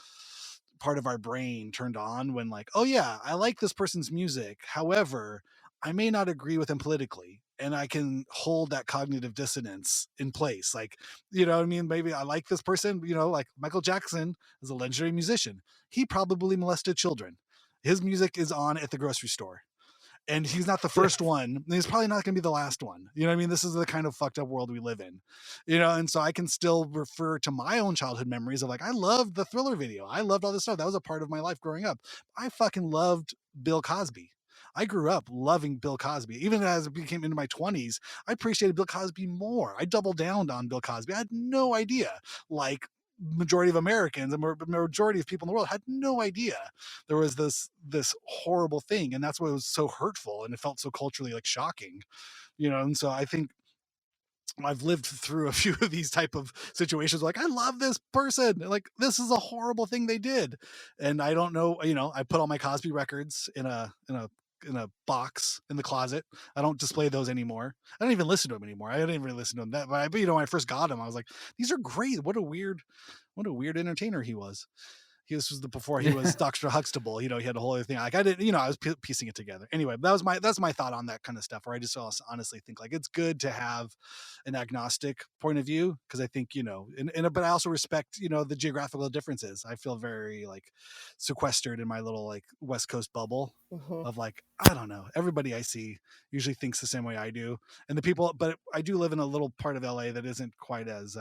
part of our brain turned on when like, oh yeah, I like this person's music. However, I may not agree with him politically, and I can hold that cognitive dissonance in place. Like, what I mean? Maybe I like this person, like Michael Jackson is a legendary musician. He probably molested children. His music is on at the grocery store. And he's not the first one. And he's probably not going to be the last one. You know what I mean? This is the kind of fucked up world we live in. And so I can still refer to my own childhood memories of like, I loved the Thriller video. I loved all this stuff. That was a part of my life growing up. I fucking loved Bill Cosby. I grew up loving Bill Cosby. Even as I became into my 20s, I appreciated Bill Cosby more. I doubled down on Bill Cosby. I had no idea. Like, majority of Americans and majority of people in the world had no idea there was this horrible thing, and that's what was so hurtful, and it felt so culturally like shocking, and so I think I've lived through a few of these type of situations. Like, I love this person. Like, this is a horrible thing they did. And I don't know, I put all my Cosby records in a box in the closet. I don't display those anymore. I don't even listen to them anymore. I didn't really listen to them that, but when I first got them, I was like, these are great. What a weird entertainer he was. This was before he was Dr. Huxtable. He had a whole other thing. Like I didn't, I was piecing it together. Anyway, that's my thought on that kind of stuff. Where I just honestly think like it's good to have an agnostic point of view because I think but I also respect the geographical differences. I feel very like sequestered in my little like West Coast bubble of like I don't know. Everybody I see usually thinks the same way I do, and the people. But I do live in a little part of LA that isn't quite as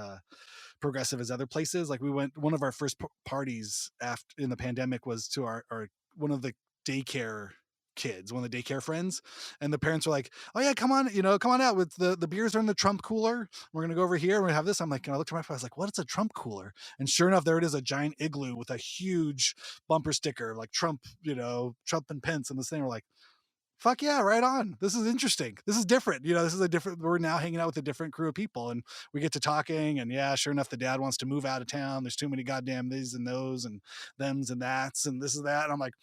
progressive as other places. Like we went, one of our first parties after in the pandemic was to our one of the daycare kids, one of the daycare friends, and the parents were like, "Oh yeah, come on, come on out with the beers are in the Trump cooler. We're gonna go over here. We're gonna have this." I'm like, and I looked at my phone. I was like, "What is a Trump cooler?" And sure enough, there it is, a giant igloo with a huge bumper sticker like Trump, Trump and Pence, and this thing. We're like, fuck yeah, right on. This is interesting. This is different. This is we're now hanging out with a different crew of people and we get to talking and yeah, sure enough, the dad wants to move out of town. There's too many goddamn these and those and thems and that's and this is that. And I'm like,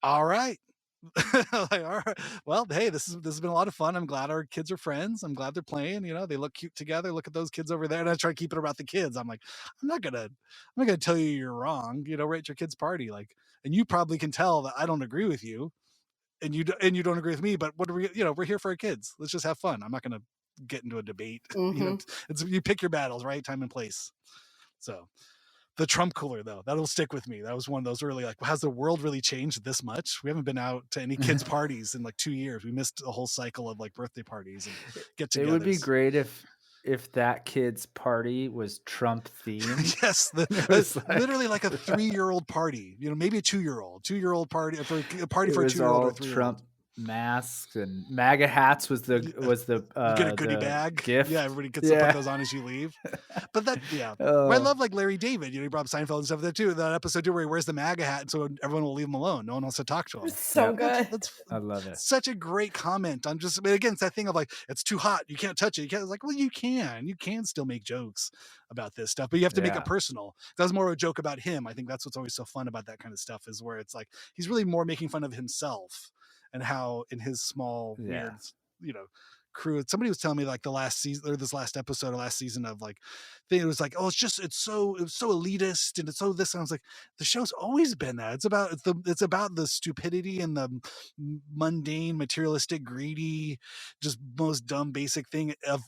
all right. Like, all right. Well, hey, this has been a lot of fun. I'm glad our kids are friends. I'm glad they're playing. They look cute together. Look at those kids over there. And I try to keep it about the kids. I'm like, I'm not gonna tell you you're wrong. We're at your kid's party. Like, and you probably can tell that I don't agree with you. And you don't agree with me, but what are we? We're here for our kids. Let's just have fun. I'm not going to get into a debate. You pick your battles, right? Time and place. So, the Trump cooler though, that'll stick with me. That was one of those really like, has the world really changed this much? We haven't been out to any kids' parties in like 2 years. We missed a whole cycle of like birthday parties and get-togethers. It would be great if that kid's party was Trump themed. Yes, it's like, literally like a 3-year-old party. Maybe a 2-year-old party for a party for a 2-year-old or 3-year-old. Trump masks and MAGA hats was the you get a goodie bag gift. Yeah, everybody gets to put those on as you leave. But that I love like Larry David. He brought up Seinfeld and stuff there too. That episode too where he wears the MAGA hat and so everyone will leave him alone. No one wants to talk to him. So good. I love it. Such a great comment on just again it's that thing of like it's too hot. You can't touch it. You can't. It's like well you can still make jokes about this stuff, but you have to make it personal. That was more of a joke about him. I think that's what's always so fun about that kind of stuff is where it's like he's really more making fun of himself. And how in his small weird, crew. Somebody was telling me like the last season or this last episode or last season of like thing. It was like, oh, it's so elitist and it's so this. And I was like, the show's always been that. It's about the stupidity and the mundane, materialistic, greedy, just most dumb basic thing of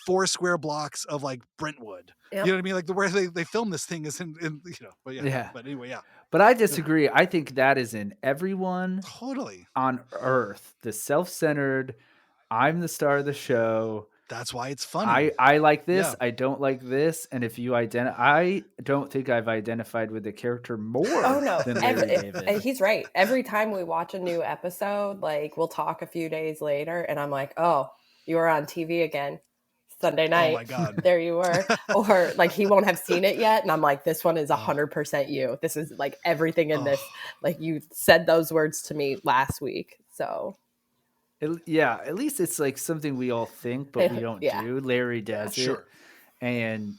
4 square blocks of like Brentwood. Yep. You know what I mean? Like the where they film this thing is in but but anyway, yeah. But I disagree. I think that is in everyone totally on earth. The self-centered, I'm the star of the show. That's why it's funny. I like this. I don't like this. And if you I don't think I've identified with the character more than Larry David. He's right. Every time we watch a new episode, like we'll talk a few days later and I'm like, oh, you were on TV again. Sunday night. Oh my God. There you were. Or like he won't have seen it yet. And I'm like, this one is 100% you. This is like everything in this. Like you said those words to me last week. So at least it's like something we all think, but we don't do. Larry does it. Sure. And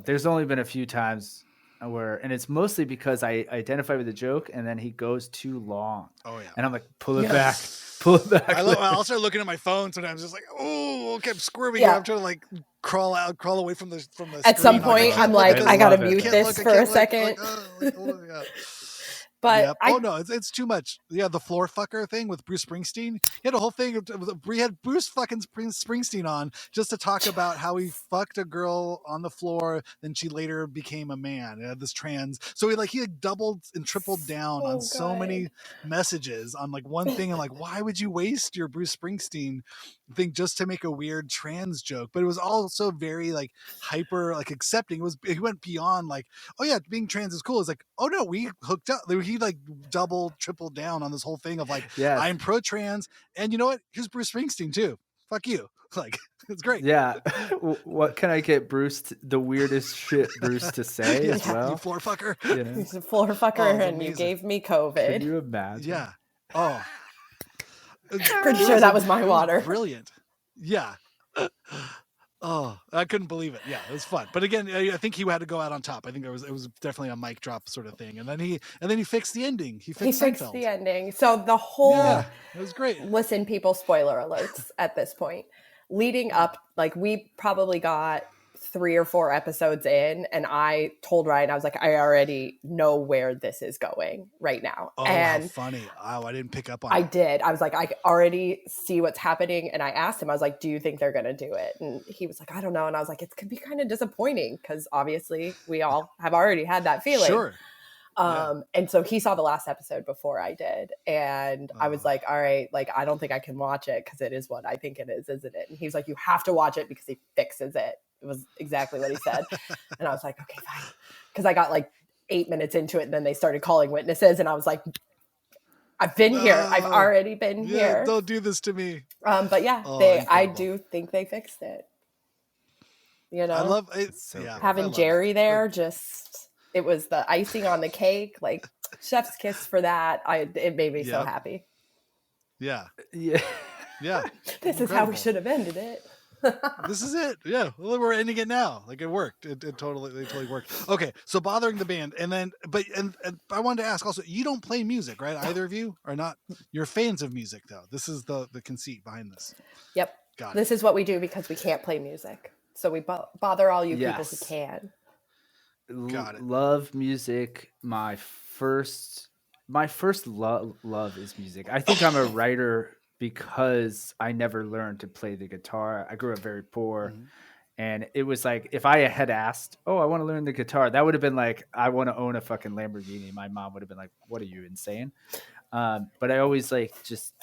there's only been a few times where, and it's mostly because I identify with the joke and then he goes too long. Oh yeah. And I'm like, pull it back. Pull it back. I'll start looking at my phone sometimes, just like, okay, I'm squirming. I'm trying to like crawl away from the. At screen. Some point, I'm like, I gotta mute this for a second. But it's too much. Yeah, the floor fucker thing with Bruce Springsteen. He had a whole thing. We had Bruce fucking Springsteen on just to talk about how he fucked a girl on the floor, then she later became a man. This trans. So he doubled and tripled down on so many messages on like one thing. And like, why would you waste your Bruce Springsteen thing just to make a weird trans joke? But it was also very like hyper like accepting. He went beyond like, oh yeah, being trans is cool. It's like, oh no, we hooked up. He like tripled down on this whole thing of like, I'm pro trans, and you know what? Here's Bruce Springsteen too. Fuck you. Like it's great. Yeah. What can I get Bruce the weirdest shit Bruce to say as well? You floor fucker. He's a floor fucker, and you gave me COVID. Can you imagine? Yeah. Oh. Pretty sure that was my water. Brilliant. Yeah. Oh, I couldn't believe it. Yeah, it was fun. But again, I think he had to go out on top. I think it was definitely a mic drop sort of thing. And then he fixed the ending. He fixed the ending. So the whole it was great. Listen, people, spoiler alerts at this point. Leading up, like we probably got 3 or 4 episodes in, and I told Ryan, I was like, I already know where this is going right now. Oh, and how funny. Oh, I didn't pick up on I it. did. I was like, I already see what's happening. And I asked him, I was like, do you think they're going to do it? And he was like, I don't know. And I was like, it could be kind of disappointing because obviously we all have already had that feeling. Sure. And so he saw the last episode before I did. And I was like, all right, like, I don't think I can watch it because it is what I think it is, isn't it? And he was like, you have to watch it because he fixes it. It was exactly what he said. And I was like, okay, fine. Because I got like 8 minutes into it and then they started calling witnesses. And I was like, I've been here. I've already been here. Don't do this to me. But yeah, I do think they fixed it. You know, I love it. So having Jerry there, just it was the icing on the cake. Like chef's kiss for that. It made me so happy. Yeah. Yeah. Yeah. This is how we should have ended it. This is it. Yeah. Well, we're ending it now. Like it worked. It totally worked. Okay. So bothering the band. And then, and I wanted to ask also, you don't play music, right? Either of you are not, you're fans of music though. This is the conceit behind this. Yep. Got it. This is what we do because we can't play music. So we bother all you people who can. Got it. Love music. My first love is music. I think I'm a writer because I never learned to play the guitar. I grew up very poor. Mm-hmm. And it was like, if I had asked, oh, I want to learn the guitar, that would have been like, I want to own a fucking Lamborghini. My mom would have been like, what are you, insane? But I always like just,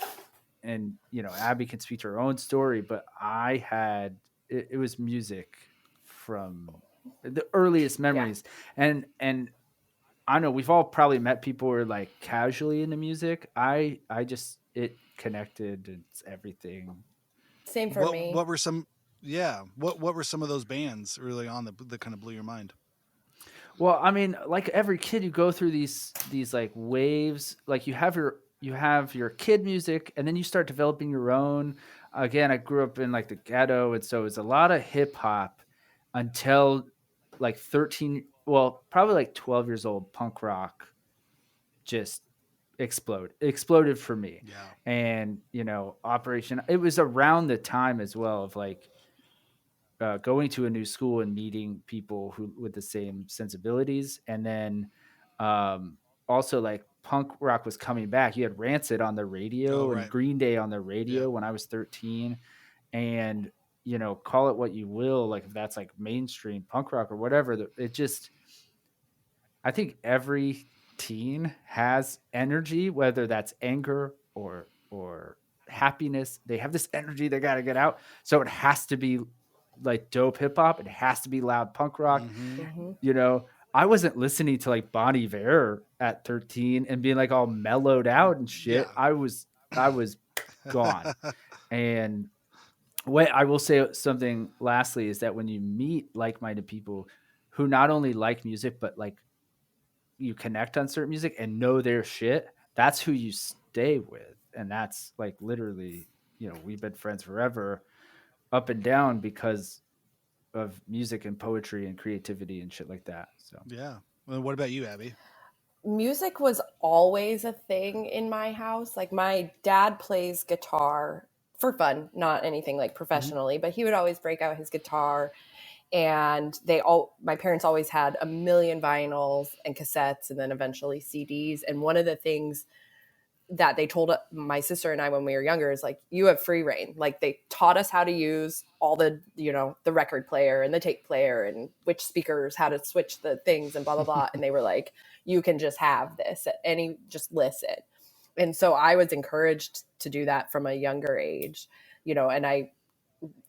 and you know, Abby can speak to her own story, but I had, it was music from the earliest memories. And I don't know, we've all probably met people who are like casually into music. I just, it connected. It's everything. Same for me. What were some, what were some of those bands early on that kind of blew your mind? Well, I mean, like every kid, you go through these like waves. Like you have your kid music, and then you start developing your own. Again, I grew up in like the ghetto, and so it was a lot of hip hop until like 13. Well, probably like 12 years old. Punk rock just exploded for me. Yeah. And you know, Operation. It was around the time as well of like. Going to a new school and meeting people who with the same sensibilities, and then also like punk rock was coming back. You had Rancid on the radio and Green Day on the radio when I was 13, and you know, call it what you will, like if that's like mainstream punk rock or whatever. It just, I think every teen has energy, whether that's anger or happiness. They have this energy they got to get out, so it has to be like dope hip hop. It has to be loud punk rock. Mm-hmm. You know, I wasn't listening to like Bon Iver at 13 and being like all mellowed out and shit. I was gone. And what I will say something lastly is that when you meet like-minded people who not only like music, but like you connect on certain music and know their shit, that's who you stay with. And that's like literally, you know, we've been friends forever, up and down, because of music and poetry and creativity and shit like that. So yeah. Well, what about you, Abby? Music was always a thing in my house. Like my dad plays guitar for fun, not anything like professionally, but he would always break out his guitar. And my parents always had a million vinyls and cassettes and then eventually CDs. And one of the things that they told my sister and I when we were younger is like, you have free reign. Like they taught us how to use all the, you know, the record player and the tape player and which speakers, how to switch the things and blah, blah, blah. And they were like, you can just have this at just listen. And so I was encouraged to do that from a younger age, you know, and I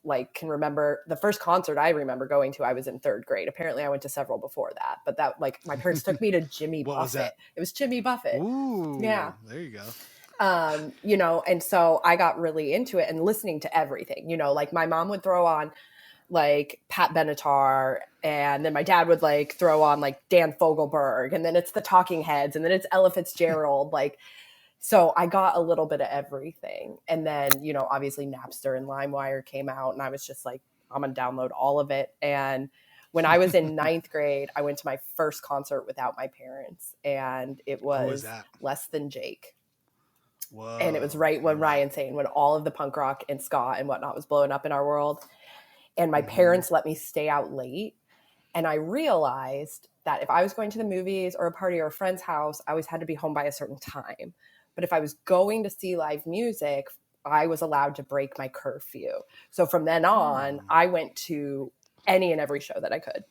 like can remember the first concert I remember going to, I was in 3rd grade. Apparently I went to several before that, but that like my parents took me to Jimmy What Buffett. was that? It was Jimmy Buffett. Ooh, yeah. There you go. You know, and so I got really into it and listening to everything, you know, like my mom would throw on like Pat Benatar, and then my dad would like throw on like Dan Fogelberg, and then it's the Talking Heads, and then it's Ella Fitzgerald. Like, so I got a little bit of everything. And then, you know, obviously Napster and LimeWire came out, and I was just like, I'm going to download all of it. And when I was in 9th grade, I went to my first concert without my parents, and it was Less Than Jake. Whoa. And it was right when Ryan's saying, when all of the punk rock and ska and whatnot was blowing up in our world. and my Mhm. parents let me stay out late. And I realized that if I was going to the movies or a party or a friend's house, I always had to be home by a certain time. But if I was going to see live music, I was allowed to break my curfew. So from then on, I went to any and every show that I could.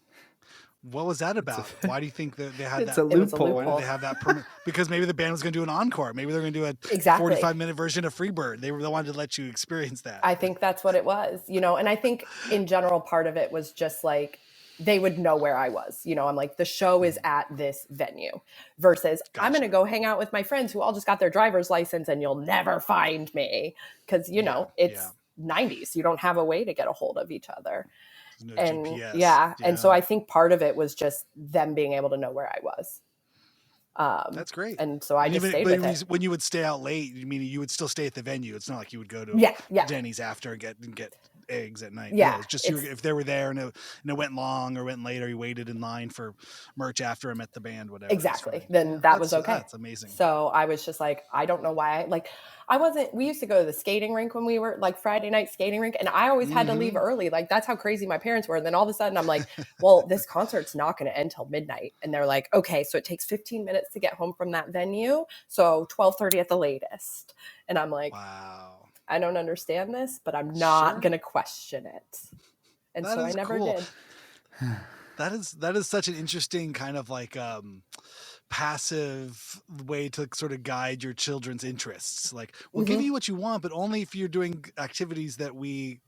What was that about? Why do you think that they had It's that? a It was a loophole. Why did loophole. they have that permit? Because maybe the band was going to do an encore. Maybe they're going to do a Exactly. 45-minute version of Freebird. They wanted to let you experience that. I think that's what it was, you know, and I think in general, part of it was just like, they would know where I was. You know, I'm like, the show is at this venue versus I'm going to go hang out with my friends who all just got their driver's license and you'll never find me. Cause you know, it's 90s. You don't have a way to get a hold of each other. There's no And GPS. and so I think part of it was just them being able to know where I was. That's great. And so I just stayed with it. When you would stay out late, you mean you would still stay at the venue. It's not like you would go to Denny's after and get eggs at night. Yeah, it's just if they were there and it went long or went late, or you waited in line for merch after I met the band, whatever. Exactly. Then that was okay. That's amazing. So I was just like, I don't know why. We used to go to the skating rink when we were like Friday night skating rink, and I always had to leave early. Like, that's how crazy my parents were. And then all of a sudden I'm like, well, this concert's not going to end till midnight. And they're like, okay, so it takes 15 minutes to get home from that venue. So 12:30 at the latest. And I'm like, wow. I don't understand this, but I'm not going to question it. And so I never did. That is such an interesting kind of like passive way to sort of guide your children's interests. Like, we'll give you what you want, but only if you're doing activities that we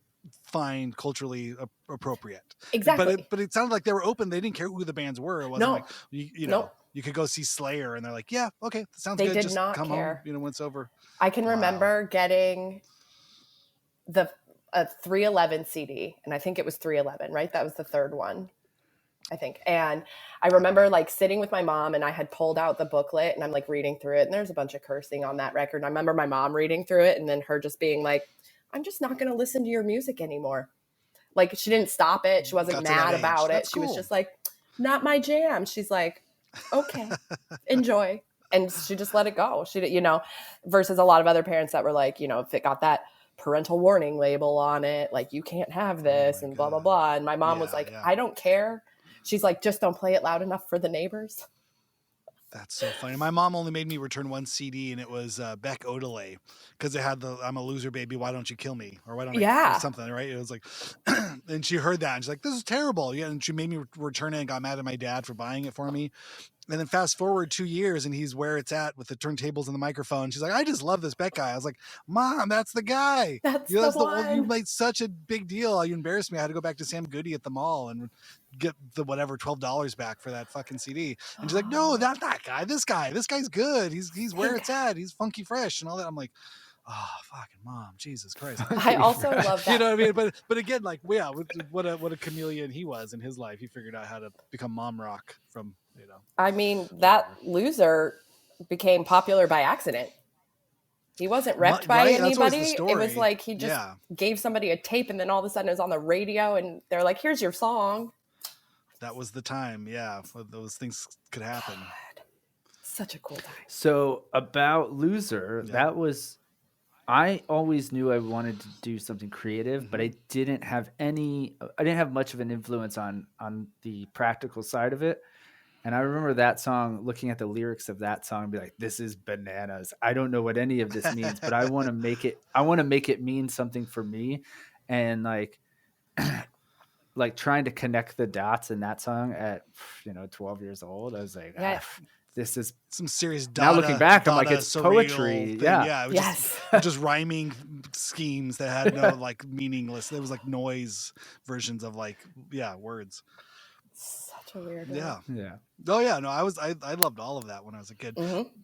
find culturally appropriate. Exactly. But it sounded like they were open. They didn't care who the bands were. It wasn't like you know. Nope. You could go see Slayer and they're like, yeah, okay, that sounds good. They did just not come care. home, you know, when it's over. I can remember getting a 311 CD, and I think it was 311, right? That was the third one, I think. And I remember like sitting with my mom, and I had pulled out the booklet and I'm like reading through it, and there's a bunch of cursing on that record. And I remember my mom reading through it and then her just being like, I'm just not going to listen to your music anymore. Like, she didn't stop it. She wasn't mad about it. She was just like, not my jam. She's like, okay, enjoy. And she just let it go. She, you know, versus a lot of other parents that were like, you know, if it got that parental warning label on it, like, you can't have this and blah, blah, blah. And my mom was like, I don't care. She's like, just don't play it loud enough for the neighbors. That's so funny. My mom only made me return one CD, and it was Beck Odelay, because it had the "I'm a loser, baby, why don't you kill me?" or "Why don't I?" or something, right? It was like, and she heard that and she's like, "This is terrible." Yeah, and she made me return it and got mad at my dad for buying it for me. And then fast forward 2 years, and he's where it's at with the turntables and the microphone. She's like, I just love this Beck guy. I was like, Mom, that's the guy. That's the one. You made such a big deal. You embarrassed me. I had to go back to Sam Goody at the mall and get the whatever $12 back for that fucking CD. And she's like, no, not that guy. This guy's good. He's where it's at. He's funky fresh and all that. I'm like, oh, fucking Mom, Jesus Christ. I also love that. You know what I mean? But again, like, yeah, what a chameleon he was in his life. He figured out how to become mom rock from, you know. I mean, that loser became popular by accident. He wasn't repped by anybody. It was like he just gave somebody a tape, and then all of a sudden it was on the radio, and they're like, here's your song. That was the time, those things could happen. God. Such a cool time. So about Loser, that was, I always knew I wanted to do something creative, but I didn't have much of an influence on the practical side of it. And I remember that song, looking at the lyrics of that song and be like, this is bananas. I don't know what any of this means, but I want to make it mean something for me. And like trying to connect the dots in that song at, 12 years old, I was like, this is some serious data. Now looking back, I'm like, it's poetry. Thing. It was just rhyming schemes that had no like meaningless. There was like noise versions of like, words. Such a weird one. Yeah. Oh yeah. No, I loved all of that when I was a kid.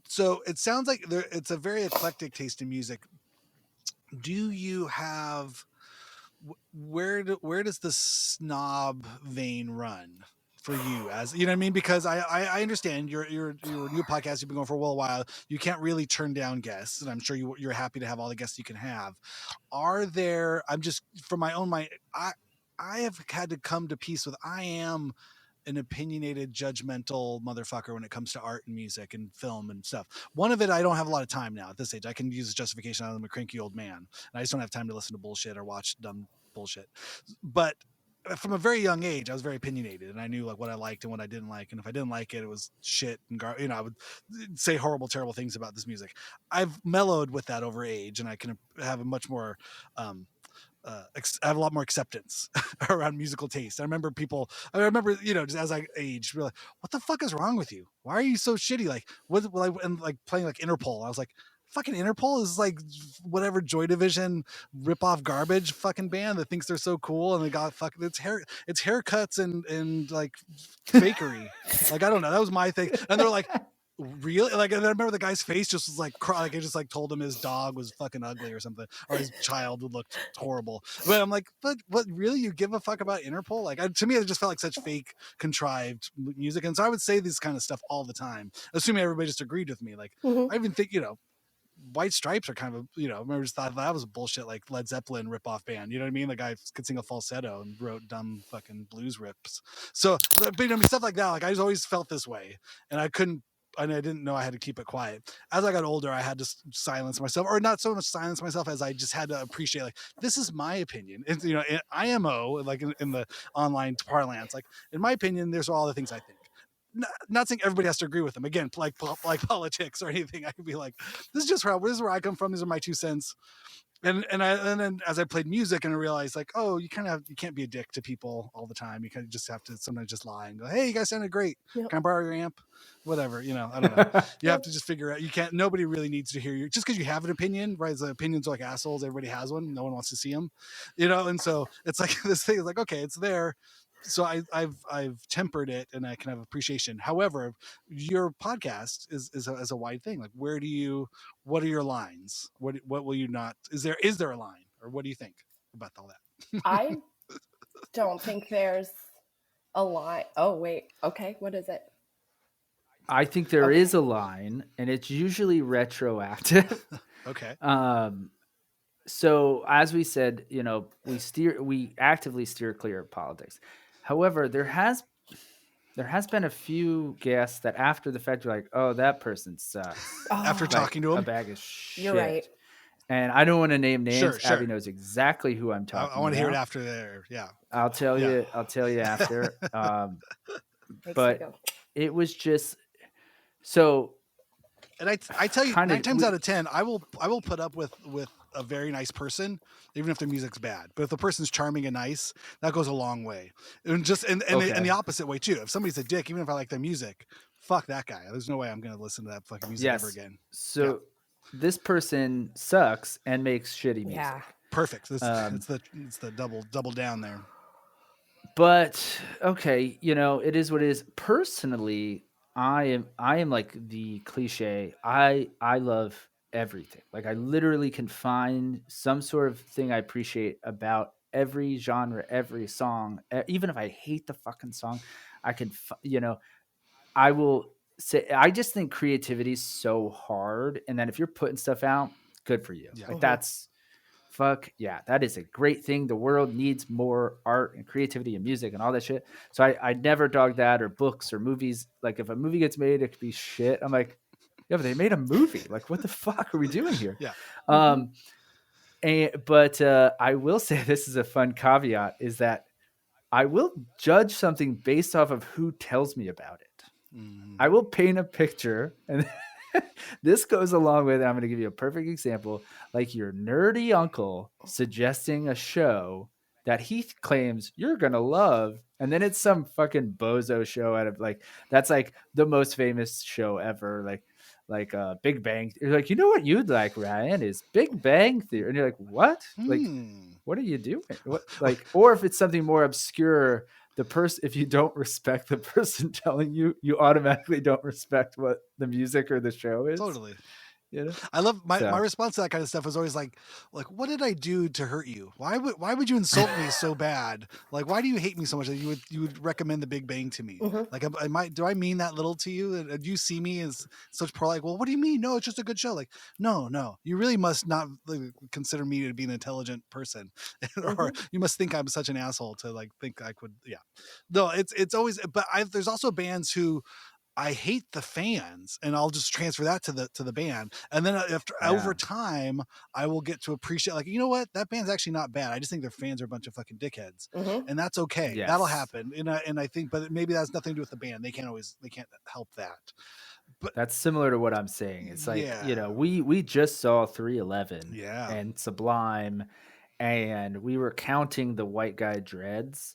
So it sounds like it's a very eclectic taste in music. Do you have, where does the snob vein run for you, as you know what I mean? Because I understand you're a new podcast, you've been going for a while. You can't really turn down guests, and I'm sure you're happy to have all the guests you can have. Are there, I'm just, from my own mind, I have had to come to peace with, I am an opinionated, judgmental motherfucker when it comes to art and music and film and stuff. One of it, I don't have a lot of time now at this age. I can use as justification. I'm a cranky old man, and I just don't have time to listen to bullshit or watch dumb bullshit. But from a very young age, I was very opinionated, and I knew like what I liked and what I didn't like, and if I didn't like it, it was shit and I would say horrible, terrible things about this music. I've mellowed with that over age, and I can have a much more I have a lot more acceptance around musical taste. I remember, just as I aged, like, what the fuck is wrong with you? Why are you so shitty? Like, and like playing like Interpol. I was like, fucking Interpol is like whatever Joy Division rip-off garbage fucking band that thinks they're so cool, and they got fucking it's haircuts and like fakery. Like, I don't know. That was my thing. And they're like, really? Like, and I remember the guy's face just was like, like, I just like told him his dog was fucking ugly or something, or his child would look horrible. But I'm like, but what, really? You give a fuck about Interpol? Like, to me, it just felt like such fake, contrived music. And so I would say this kind of stuff all the time, assuming everybody just agreed with me. Like, I even think, White Stripes are kind of I remember just thought that was bullshit, like Led Zeppelin ripoff band. You know what I mean? The guy could sing a falsetto and wrote dumb fucking blues rips. So, but stuff like that. Like, I just always felt this way, and I didn't know I had to keep it quiet. As I got older, I had to silence myself, or not so much silence myself as I just had to appreciate, like, this is my opinion. And, IMO, like in the online parlance, like, in my opinion, there's all the things I think. Not saying everybody has to agree with them. Again, like politics or anything, I could be like, this is where I come from. These are my 2 cents. And then as I played music, and I realized, like, oh, you can't be a dick to people all the time. You kind of just have to sometimes just lie and go, hey, you guys sounded great. Yep. Can I borrow your amp? Whatever, I don't know. You have to just figure out. Nobody really needs to hear you just because you have an opinion, right? The opinions are like assholes. Everybody has one. No one wants to see them, And so it's like this thing is like, okay, it's there. So I've tempered it, and I can have appreciation. However, your podcast is a wide thing. Like, what are your lines? What will you not? Is there a line, or what do you think about all that? I don't think there's a line. Oh wait, okay, what is it? I think there is a line, and it's usually retroactive. Okay. So as we said, we actively steer clear of politics. However, there has been a few guests that after the fact you're like, oh, that person sucks. After talking to him, a bag of shit. You're right. And I don't want to name names. Sure. Abby knows exactly who I'm talking about. I want to hear it after there. Yeah. I'll tell you after. But it was just so. And I tell you, 9 times out of 10, I will put up with a very nice person, even if the music's bad. But if the person's charming and nice, that goes a long way. And the opposite way too. If somebody's a dick, even if I like their music, fuck that guy. There's no way I'm going to listen to that fucking music ever again. So this person sucks and makes shitty music. Yeah. Perfect. It's the double down there. But okay, it is what it is. Personally, I am like the cliche. I love everything. Like, I literally can find some sort of thing I appreciate about every genre, every song. Even if I hate the fucking song, I can, I will say, I just think creativity is so hard. And then if you're putting stuff out, good for you. Yeah. Like, that's that is a great thing. The world needs more art and creativity and music and all that shit. So I never dog that, or books or movies. Like, if a movie gets made, it could be shit. I'm like, yeah, but they made a movie. Like, what the fuck are we doing here? Yeah. But I will say, this is a fun caveat, is that I will judge something based off of who tells me about it. Mm. I will paint a picture, and this goes along with, I'm going to give you a perfect example, like your nerdy uncle suggesting a show that he claims you're going to love, and then it's some fucking bozo show out of, like, that's like the most famous show ever, like Big Bang. You're like, you know what you'd like, Ryan, is Big Bang Theory. And you're like, what? Like, what are you doing? What, like, or if it's something more obscure, the person, if you don't respect the person telling you, you automatically don't respect what the music or the show is. Totally. I love my response to that kind of stuff was always like, what did I do to hurt you? Why would you insult me so bad? Like, why do you hate me so much that you would recommend The Big Bang to me? Mm-hmm. Like, do I mean that little to you? Do you see me as such poor? Like, well, what do you mean? No, it's just a good show. Like, no, you really must not consider me to be an intelligent person, or you must think I'm such an asshole to like think I could. Yeah, no, it's always. But there's also bands who I hate the fans, and I'll just transfer that to the band. And then over time, I will get to appreciate, like, you know what, that band's actually not bad. I just think their fans are a bunch of fucking dickheads, and that's okay. Yes. That'll happen. And I think, but maybe that has nothing to do with the band. They can't help that. But that's similar to what I'm saying. It's like, yeah. we just saw 311 Yeah. and Sublime, and we were counting the white guy dreads.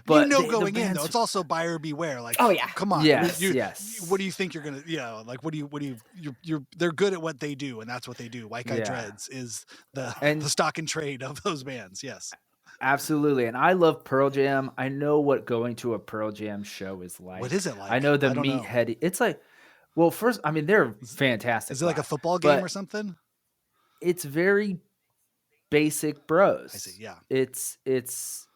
But Going in though, it's also buyer beware. Like, oh yeah, come on, yes. What do you think you're gonna? Like, what do you? They're good at what they do, and that's what they do. White Guy Dreads is the stock and trade of those bands. Yes, absolutely. And I love Pearl Jam. I know what going to a Pearl Jam show is like. What is it like? I know the meathead. It's like, well, first, I mean, they're fantastic. Is it like a football game or something? It's very basic bros. I see. Yeah, it's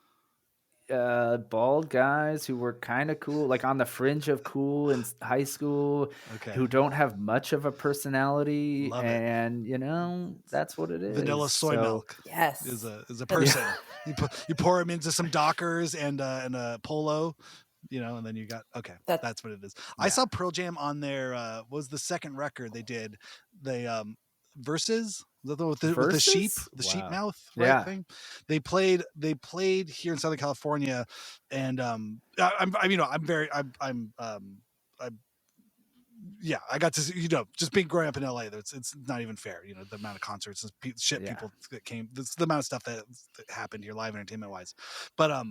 bald guys who were kind of cool, like on the fringe of cool in high school, who don't have much of a personality. Love and that's what it is. Vanilla soy milk. Yes, is a person. You pour them into some Dockers and a Polo, and then you got that's what it is. Yeah. I saw Pearl Jam on their was the second record they did. They Versus with the sheep, sheep mouth, right thing. They played here in Southern California, and I got to just being growing up in LA. It's not even fair, the amount of concerts and people that came, the amount of stuff that happened here live entertainment wise. But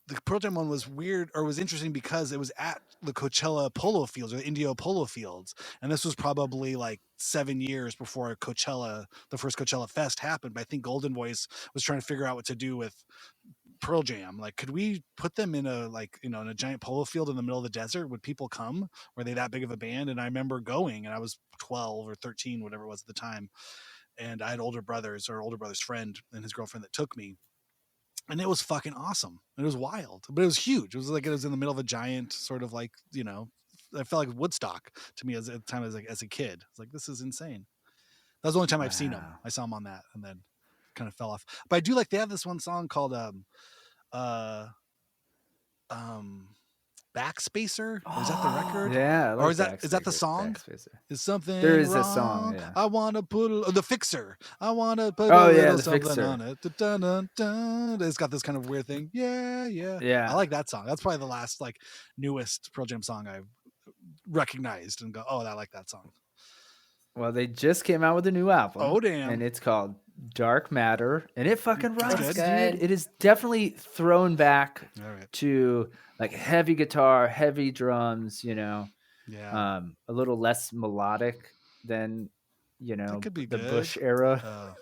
the Pearl Jam one was weird, or was interesting, because it was at the Coachella Polo Fields, or the Indio Polo Fields, and this was probably like 7 years before the first Coachella Fest happened. But I think Golden Voice was trying to figure out what to do with Pearl Jam. Like, could we put them in in a giant polo field in the middle of the desert? Would people come? Were they that big of a band? And I remember going, and I was 12 or 13, whatever it was at the time, and I had older brother's friend and his girlfriend that took me. And it was fucking awesome. It was wild, but it was huge. It was like it was in the middle of a giant sort of like, I felt like Woodstock to me at the time as a kid. It's like, this is insane. That was the only time I've seen him. I saw him on that, and then kind of fell off. But I do like, they have this one song called Backspacer. Is that the record? Yeah. Or is that the song? Backspacer. Is something there is wrong? A song. Yeah. I want to put the Fixer. I want to put the something Fixer on it. Dun, dun, dun. It's got this kind of weird thing. Yeah. I like that song. That's probably the last newest Pearl Jam song I've recognized and go, oh, I like that song. Well, they just came out with a new album. Oh, damn. And it's called Dark Matter, and it fucking rocks, dude. Good. It is definitely thrown back to like heavy guitar, heavy drums, a little less melodic than, the Bush era.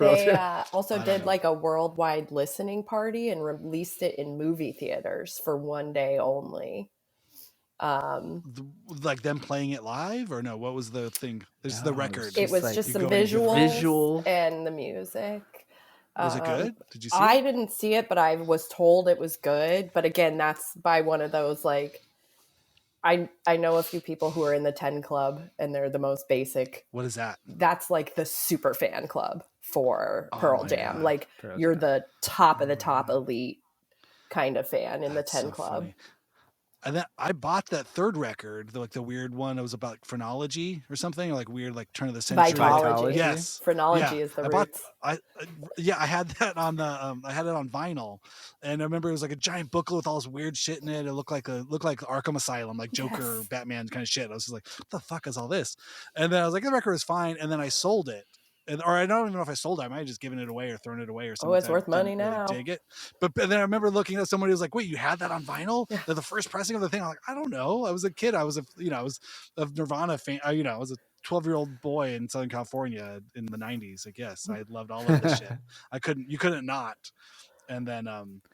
They also did like a worldwide listening party and released it in movie theaters for one day only. Like them playing it live, or no? What was the thing? This is the record. It was just some visuals and the music. Was it good? Did you see I it? didn't see it, but I was told it was good. But again, that's by one of those I know a few people who are in the 10 Club, and they're the most basic. What is that? That's like the super fan club for Pearl Jam. God. You're the top of the top elite kind of fan in the 10 Club. Funny. And then I bought that third record, the weird one. It was about phrenology or something, or weird, turn of the century. Vitology. Yes, phrenology is the roots. I had that on the I had it on vinyl, and I remember it was like a giant booklet with all this weird shit in it. It looked like Arkham Asylum, like Joker, Batman kind of shit. I was just like, what the fuck is all this? And then I was like, the record was fine, and then I sold it. Or I don't even know if I sold it. I might have just given it away or thrown it away or something. Oh, it's worth money now. Really dig it. But then I remember looking at somebody who was like, wait, you had that on vinyl? Yeah. The first pressing of the thing? I'm like, I don't know. I was a kid. I was I was a Nirvana fan. I was a 12-year-old boy in Southern California in the 90s. I guess I loved all of this shit. You couldn't not. And then,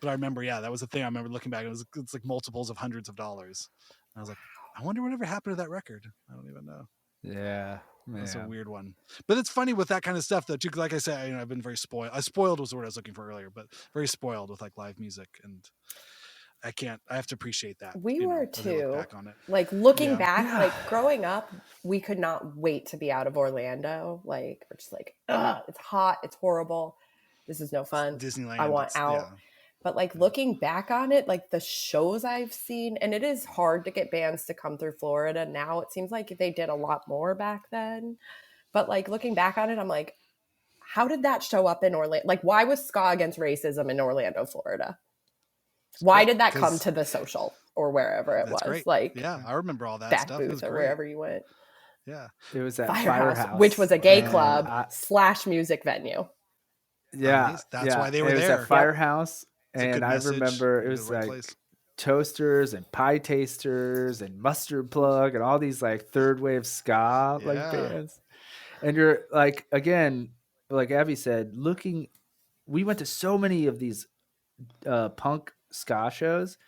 but I remember, that was the thing. I remember looking back. It's like multiples of hundreds of dollars. And I was like, I wonder whatever happened to that record. I don't even know. Yeah. That's a weird one, but it's funny with that kind of stuff though too. Like I said, I've been very spoiled. Spoiled was the word I was looking for earlier, but very spoiled with live music, and I have to appreciate that. We were too. Looking back, growing up, we could not wait to be out of Orlando. We're just it's hot, it's horrible. This is no fun. Disneyland. I want out. But like looking back on it, like the shows I've seen, and it is hard to get bands to come through Florida now. It seems like they did a lot more back then. But like looking back on it, I'm like, how did that show up in Orlando? Like, why was Ska Against Racism in Orlando, Florida? Why did that come to the Social or wherever it was? Great. Like, yeah, I remember all that back stuff. booth or wherever you went. Yeah, it was at Firehouse, which was a gay club / music venue. Yeah, that's why they were there. It was at Firehouse, and I remember it was like Toasters and Pie Tasters and Mustard Plug and all these like third wave ska like bands. And you're like, again, like Abby said, we went to so many of these punk ska shows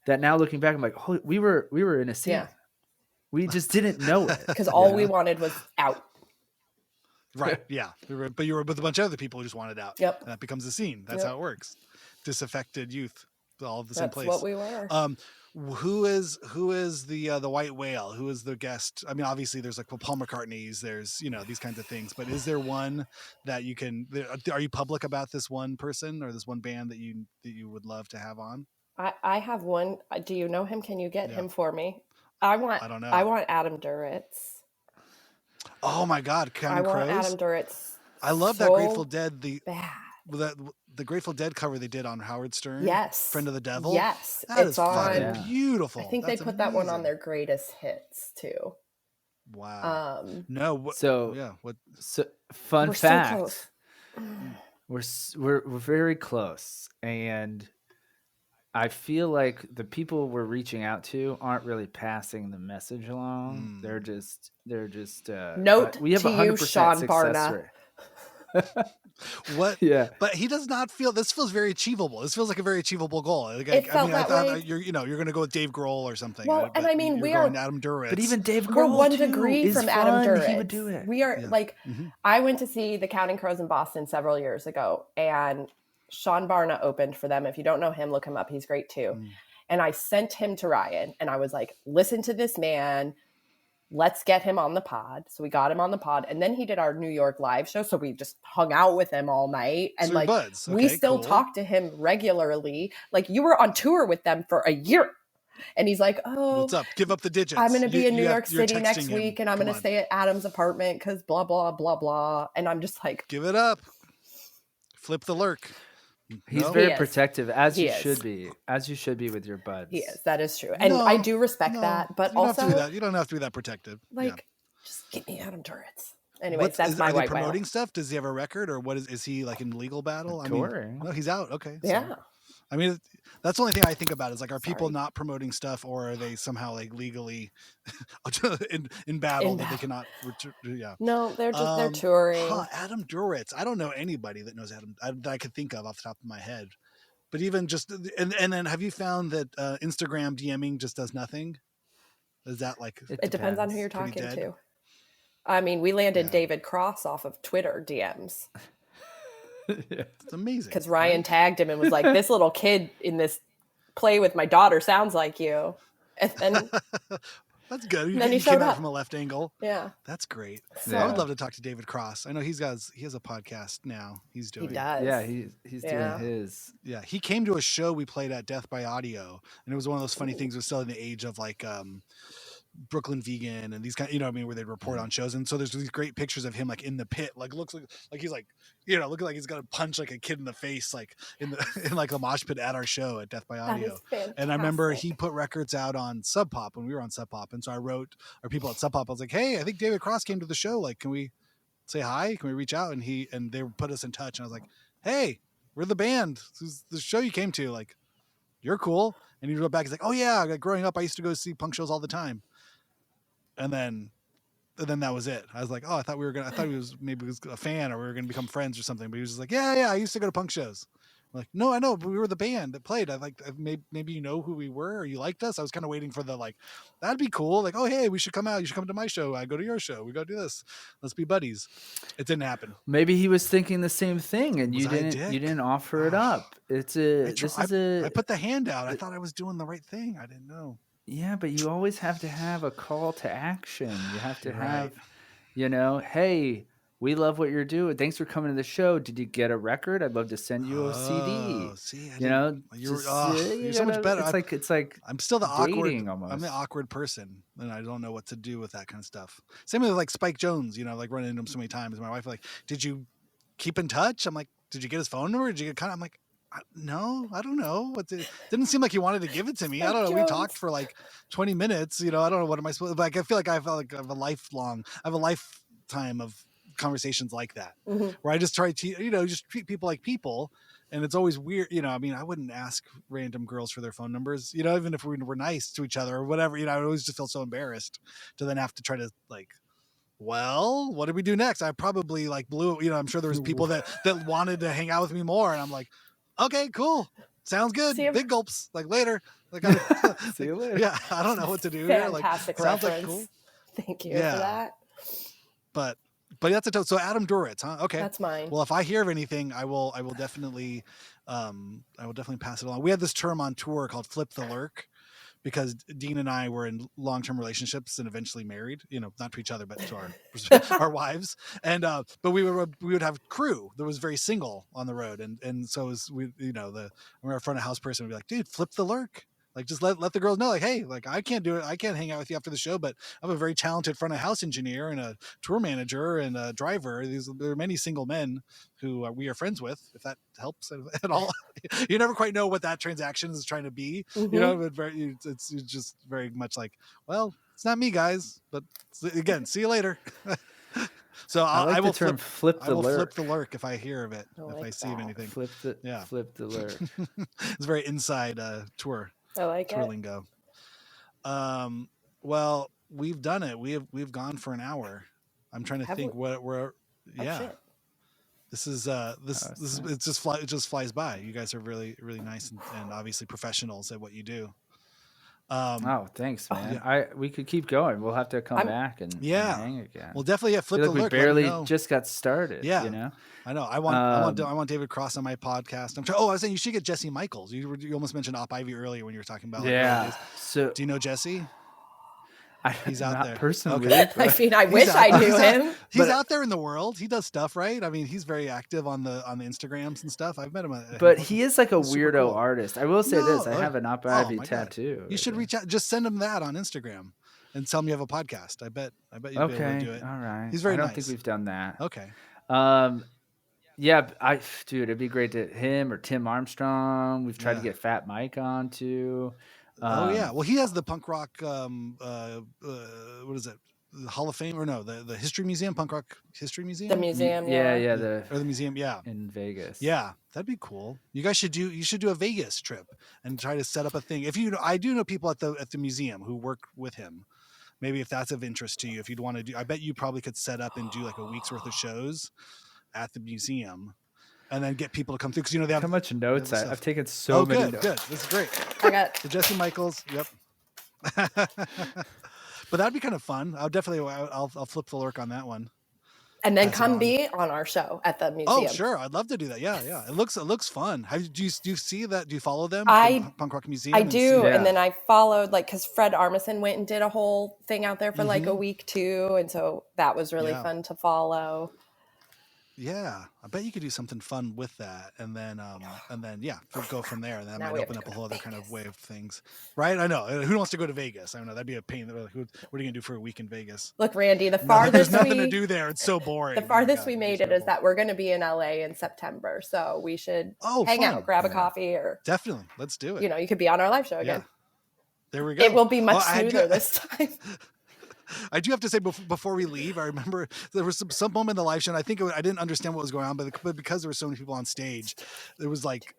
that now looking back, I'm like, holy, we were in a scene. Yeah. We just didn't know it because all we wanted was out. Right. Yeah. But you were with a bunch of other people who just wanted out. Yep. And that becomes a scene. That's how it works. Disaffected youth, all of the same place. That's what we were. Who is the white whale? Who is the guest? I mean, obviously there's like Paul McCartney's, there's, these kinds of things, but is there one that you can, are you public about this one person or this one band that you would love to have on? I have one. Do you know him? Can you get him for me? I don't know. I want Adam Duritz. Oh my God. Counting Crows? I want Adam Duritz. I love that Grateful Dead. The Grateful Dead cover they did on Howard Stern. Yes. Friend of the Devil. Yes. It's on. Beautiful. I think they put that one on their greatest hits too. Wow. What? We're fact. So we're very close, and I feel like the people we're reaching out to aren't really passing the message along. They're just note we have to 100% you, Sean success Barna. rate. What? Yeah, but he does not feel. This feels very achievable. This feels like a very achievable goal. Like, I thought you're going to go with Dave Grohl or something. Well, and I mean, we are Adam Duritz. But even Dave Grohl, we're 1 degree from Adam Duritz. He would do it. We are I went to see the Counting Crows in Boston several years ago, and Sean Barna opened for them. If you don't know him, look him up. He's great too. And I sent him to Ryan, and I was like, "Listen to this man. Let's get him on the pod." So we got him on the pod, and then he did our New York live show. So we just hung out with him all night, and we still talk to him regularly. Like, you were on tour with them for a year, and he's like, "Oh, what's up? Give up the digits. I'm going to be in New York City next week, and I'm going to stay at Adam's apartment because blah blah blah blah." And I'm just like, "Give it up. Flip the lurk." He's very protective, as you should be with your buds. He is. That is true. And I do respect that. But also, you don't have to be that protective. Just give me Adam Duritz. Anyways, that's my white whale. Promoting stuff? Does he have a record, or what is he like in legal battle? Touring. No, he's out. Okay. Yeah. So, I mean, that's the only thing I think about is like, are people not promoting stuff, or are they somehow like legally in battle that they cannot return? Yeah. No, they're touring. Adam Duritz. I don't know anybody that knows Adam that I could think of off the top of my head. But even just and then have you found that Instagram DMing just does nothing? Is that like it depends on who you're talking to. I mean, we landed David Cross off of Twitter DMs. It's amazing because Ryan tagged him and was like, "This little kid in this play with my daughter sounds like you," and then that's good. Then he showed up from a left angle. Yeah, that's great. So, I would love to talk to David Cross. I know he has a podcast now. He's doing. He does. Yeah, he's doing his. Yeah, he came to a show we played at Death by Audio, and it was one of those funny things. We're still in the age of like Brooklyn Vegan and these kind, where they report on shows. And so there's these great pictures of him like in the pit, like looks like he's like, looking like he's gonna punch like a kid in the face, like in like the mosh pit at our show at Death by Audio. And I remember he put records out on Sub Pop when we were on Sub Pop. And so I wrote our people at Sub Pop. I was like, "Hey, I think David Cross came to the show. Like, can we say hi? Can we reach out?" And they put us in touch. And I was like, "Hey, we're the band. This is the show you came to. Like, you're cool." And he wrote back. He's like, "Oh yeah, like, growing up, I used to go see punk shows all the time." And then that was it. I was like, "Oh, I thought he was maybe a fan, or we were gonna become friends or something." But he was just like, "Yeah, I used to go to punk shows." I'm like, "No, I know, but we were the band that played. Maybe you know who we were, or you liked us." I was kind of waiting for the like, that'd be cool. Like, "Oh, hey, we should come out. You should come to my show. I go to your show. We go do this. Let's be buddies." It didn't happen. Maybe he was thinking the same thing, and you didn't offer it up. I put the hand out. I thought I was doing the right thing. I didn't know. Yeah, but you always have to have a call to action. You have to have, hey, We love what you're doing. Thanks for coming to the show. Did you get a record? I'd love to send you a CD. Oh, see, I You didn't. know, You're just you're so much better. It's like I'm still the awkward. dating almost. I'm the awkward person, and I don't know what to do with that kind of stuff. Same with like Spike Jones. You know, like running into him so many times. My wife like, did you keep in touch? I'm like, did you get his phone number? Did you get kind of? I'm like, no, I don't know. Didn't seem like he wanted to give it to me. I don't know. We talked for like 20 minutes. You know, I don't know what am I supposed. Like, I feel like I have a lifetime of conversations like that, where I just try to, just treat people like people. And it's always weird. I mean, I wouldn't ask random girls for their phone numbers, even if we were nice to each other or whatever, I would always just feel so embarrassed to then have to try to like, well, what did we do next? I probably like blew, I'm sure there was people that wanted to hang out with me more. And I'm like, okay, cool. Sounds good. Big gulps. Like later. Like, see you later. Yeah. I don't know what to do Fantastic here. Like, sounds reference. like cool. Thank you for that. But that's a total. So Adam Duritz, huh? Okay, that's mine. Well, if I hear of anything, I will definitely pass it along. We had this term on tour called "flip the lurk," because Dean and I were in long-term relationships and eventually married. Not to each other, but to our wives. And but we would have crew that was very single on the road, and so was we. Our front of house person would be like, "Dude, flip the lurk." Like, just let the girls know, like, hey, like, I can't do it. I can't hang out with you after the show, but I'm a very talented front of house engineer and a tour manager and a driver. There are many single men who we are friends with, if that helps at all. You never quite know what that transaction is trying to be. But it's just very much like, well, it's not me, guys. But again, see you later. So I will flip the lurk if I hear of it, if I see of anything. Flip the lurk. It's very inside tour. I like tour lingo. Well, we've done it. We've gone for an hour. I'm trying to think what we're. Yeah. Shit. This is it just flies by. You guys are really, really nice and obviously professionals at what you do. Thanks, man. We could keep going. We'll have to come back and hang again. We'll definitely flip the lurk. We barely just got started. Yeah, I know. I want David Cross on my podcast. I was saying you should get Jesse Michaels. You almost mentioned Op Ivy earlier when you were talking about. So do you know Jesse? He's out there personally. Okay. I mean, I wish I knew him. He's out there in the world. He does stuff, right? I mean, he's very active on the Instagrams and stuff. I've met him. But he is like a weirdo artist. I will say this: I have an Op Ivy tattoo. God. You should reach out. Just send him that on Instagram and tell him you have a podcast. I bet you'd be able to do it. All right. He's very nice. I don't think we've done that. Okay. Yeah, dude, it'd be great to him or Tim Armstrong. We've tried to get Fat Mike on too. Well, he has the punk rock. What is it? The Hall of Fame or no? The History Museum, Punk Rock History Museum. The museum, the museum, in Vegas. Yeah, that'd be cool. You guys should do a Vegas trip and try to set up a thing. I do know people at the museum who work with him. Maybe if that's of interest to you, if you'd want to do, I bet you probably could set up and do like a week's worth of shows at the museum. And then get people to come through because they have how much notes I've taken so many notes. Good. This is great. I got the Jesse Michaels. Yep. But that'd be kind of fun. I'll flip the lurk on that one. And then be on our show at the museum. Oh, sure. I'd love to do that. Yeah. It looks fun. Do you see that? Do you follow them? Punk Rock Museum? I do. And then I followed because Fred Armisen went and did a whole thing out there for like a week too. And so that was really fun to follow. Yeah, I bet you could do something fun with that, and then go from there. And that might open up a whole other kind of way of things, right? I know. Who wants to go to Vegas? I don't know. That'd be a pain. What are you gonna do for a week in Vegas? Look, Randy, the farthest there's nothing to do there. It's so boring. The farthest we made it is that we're going to be in LA in September, so we should hang out, grab a coffee, or definitely let's do it. You could be on our live show again. Yeah. There we go. It will be much smoother this time. I do have to say before we leave, I remember there was some moment in the live show. And I think I didn't understand what was going on, but because there were so many people on stage, there was like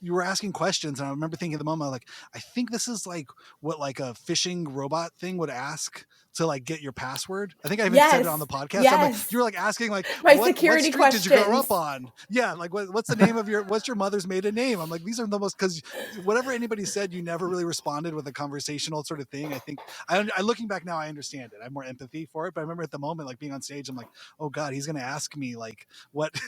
you were asking questions, and I remember thinking at the moment, like, I think this is like what like a phishing robot thing would ask to like get your password. I think I even said it on the podcast. Yes. I'm like, you were like asking like what security what street questions did you grow up on? Yeah, like what's the name of what's your mother's maiden name? I'm like, these are the most, because whatever anybody said, you never really responded with a conversational sort of thing. I think I looking back now, I understand it. I have more empathy for it. But I remember at the moment, like being on stage, I'm like, oh God, he's gonna ask me like what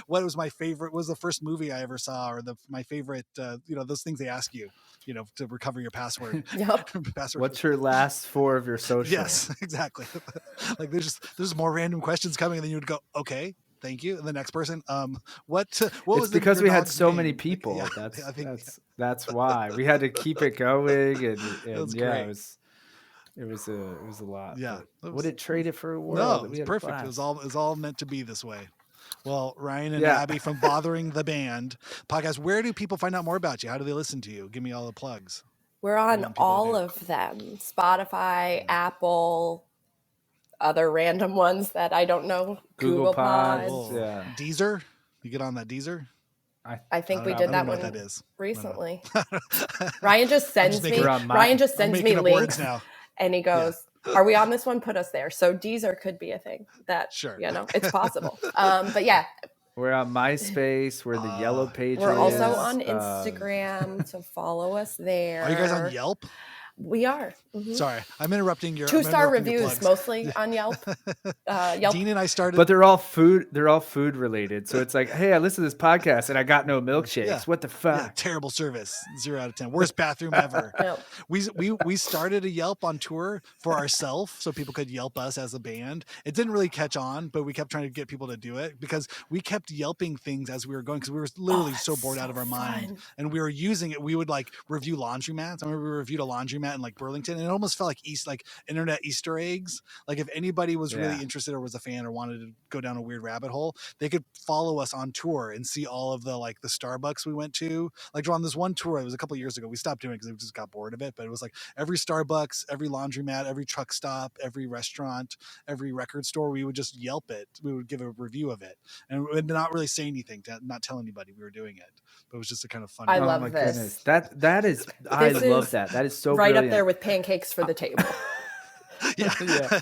what was my favorite, what was the first movie I ever ever saw, or my favorite, those things they ask you, to recover your password. Yep. What's your last 4 of your social? Yes, exactly. Like there's more random questions coming, and then you would go, okay, thank you. And the next person, what It's was because your we had dog's so name? many Like, people. yeah, That's I think that's why we had to keep it going, and was yeah, great. it was a lot. Yeah, but wouldn't trade it for a world. No, We it's had a perfect. It blast. was all meant to be this way. Well, Ryan and Yeah. Abby from Bothering the Band podcast. Where do people find out more about you? How do they listen to you? Give me all the plugs. We're What do you on want people to all do? of them: Spotify, Apple, other random ones that I don't know. Google Pods. Pods. Yeah. Deezer. You get on that Deezer? I think don't we know. did I that don't know one what that is. recently. I don't know. Ryan just I'm sends making- me. We're on Ryan just I'm sends making me up words links, now. and he goes, "Are we on this one? Put us there." So Deezer could be a thing. That Sure. it's possible. But yeah, We're on MySpace. We're in the Yellow Pages. we're also Yes. on Instagram, so follow us there. Are you guys on Yelp? We are. Mhm. Sorry, I'm interrupting your 2-star interrupting your reviews plugs. mostly on Yelp. Yelp. Dean and I started. But they're all food related. So it's like, hey, I listened to this podcast and I got no milkshakes. Yeah. What the fuck? Yeah, terrible service. 0 out of 10. Worst bathroom ever. Yep. We started a Yelp on tour for ourselves so people could Yelp us as a band. It didn't really catch on, but we kept trying to get people to do it because we kept Yelping things as we were going because we were literally so bored out of our mind. And we were using it. We would like review laundromats. I remember we reviewed a laundromat in like Burlington, and it almost felt like internet Easter eggs. Like if anybody was really interested or was a fan or wanted to go down a weird rabbit hole, they could follow us on tour and see all of the like the Starbucks we went to. Like on this one tour, it was a couple of years ago. We stopped doing it because we just got bored of it. But it was like every Starbucks, every laundromat, every truck stop, every restaurant, every record store. We would just Yelp it. We would give a review of it and not really say anything, not tell anybody we were doing it. But it was just a kind of funny. I Oh love my this. goodness. That is I love that. That is so right brilliant. up there with pancakes for the table. Yeah.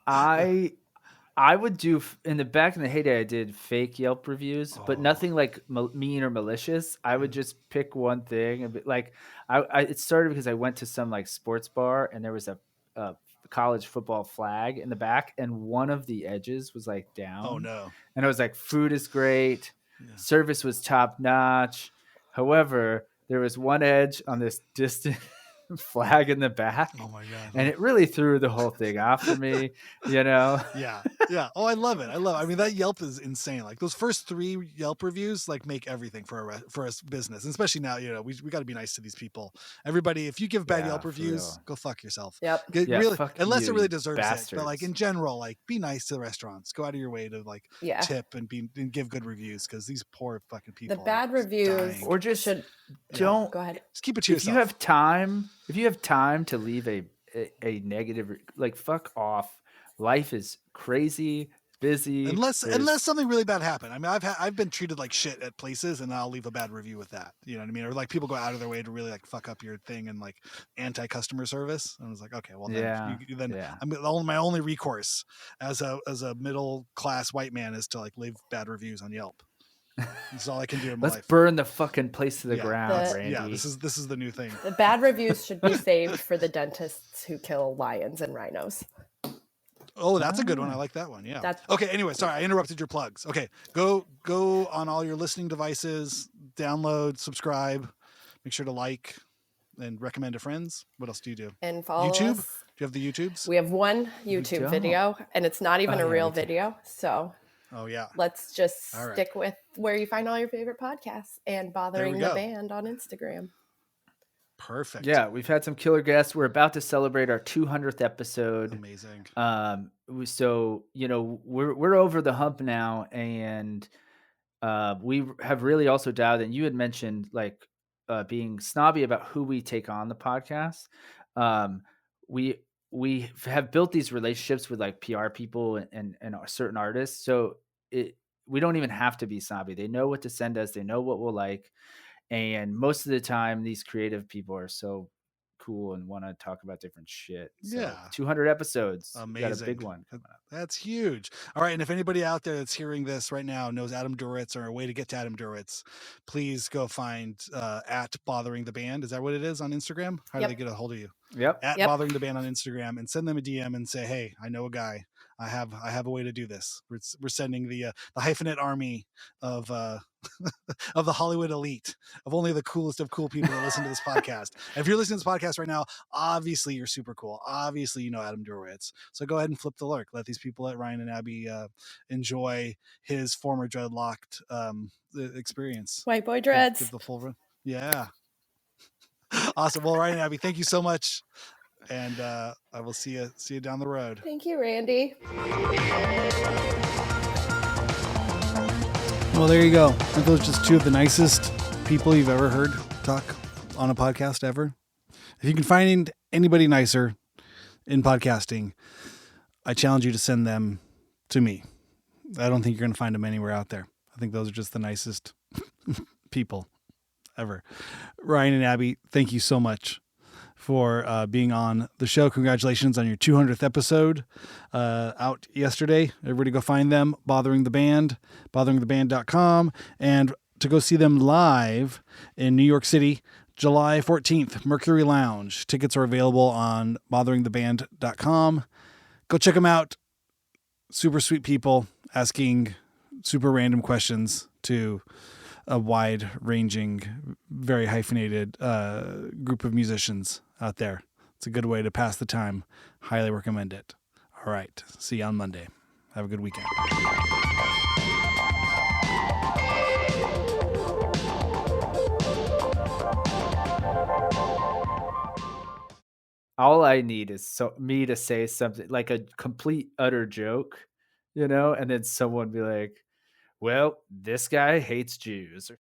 I would do in the back in the heyday. I did fake Yelp reviews, but nothing like mean or malicious. I would just pick one thing and be, like it started because I went to some like sports bar and there was a college football flag in the back, and one of the edges was like down. Oh no! And I was like, food is great, service was top notch. However, there was one edge on this distant flag in the back. Oh my god! And it really threw the whole thing off for me, Yeah. Oh, I love it. I mean, that Yelp is insane. Like those first 3 Yelp reviews, like make everything for a business, and especially now. We got to be nice to these people. Everybody, if you give bad Yelp reviews, go fuck yourself. Yep. Really, fuck unless you, it really deserves bastards. it. But like in general, like be nice to the restaurants. Go out of your way to like tip and give good reviews because these poor fucking people. The bad reviews, dying. Or just go ahead. Just keep it to yourself. If you have time to leave a negative, like fuck off. Life is crazy, busy. Unless something really bad happened. I mean, I've been treated like shit at places, and I'll leave a bad review with that. You know what I mean? Or like people go out of their way to really like fuck up your thing and like anti-customer service. And I was like, okay, well then, my only recourse as a middle class white man is to like leave bad reviews on Yelp. That's all I can do in my life. Let's burn the fucking place to the ground, Randy. Yeah, this is the new thing. The bad reviews should be saved for the dentists who kill lions and rhinos. Oh, that's a good one. I like that one. Yeah. Okay. Anyway, sorry, I interrupted your plugs. Okay, go on all your listening devices, download, subscribe, make sure to like and recommend to friends. What else do you do? And follow YouTube. us. Do you have the YouTubes? We have one YouTube video, and it's not even a real video. So. Oh yeah. Let's just stick with where you find all your favorite podcasts and Bothering the Band on Instagram. Perfect. Yeah, we've had some killer guests. We're about to celebrate our 200th episode. Amazing. So we're over the hump now, and we have really also dialed in. You had mentioned like being snobby about who we take on the podcast. We have built these relationships with like PR people and certain artists. So we don't even have to be snobby. They know what to send us. They know what we'll like. And most of the time, these creative people are so cool and want to talk about different shit. So 200 episodes. Amazing. Got a big one coming up. That's huge. All right. And if anybody out there that's hearing this right now knows Adam Duritz or a way to get to Adam Duritz, please go find at Bothering the Band. Is that what it is on Instagram? How do they get a hold of you? Yep. At Bothering the Band on Instagram, and send them a DM and say, hey, I know a guy. I have a way to do this. We're sending the Hyphenate army of of the Hollywood elite, of only the coolest of cool people that listen to this podcast. And if you're listening to this podcast right now, obviously you're super cool. Obviously you know Adam Derowitz. So go ahead and flip the lurk. Let these people at Ryan and Abby enjoy his former dreadlocked experience. White boy dreads. Give the full run. Yeah. Awesome. Well, Ryan and Abby, thank you so much. And I will see you down the road. Thank you, Randy. Well, there you go. Aren't those just two of the nicest people you've ever heard talk on a podcast ever? If you can find anybody nicer in podcasting, I challenge you to send them to me. I don't think you're going to find them anywhere out there. I think those are just the nicest people ever. Ryan and Abby, thank you so much for being on the show. Congratulations on your 200th episode out yesterday. Everybody go find them, Bothering the Band, botheringtheband.com, and to go see them live in New York City, July 14th, Mercury Lounge. Tickets are available on botheringtheband.com. Go check them out. Super sweet people asking super random questions to a wide-ranging, very hyphenated group of musicians out there. It's a good way to pass the time. Highly recommend it. All right. See you on Monday. Have a good weekend. All I need is me to say something like a complete utter joke, and then someone be like, well, this guy hates Jews.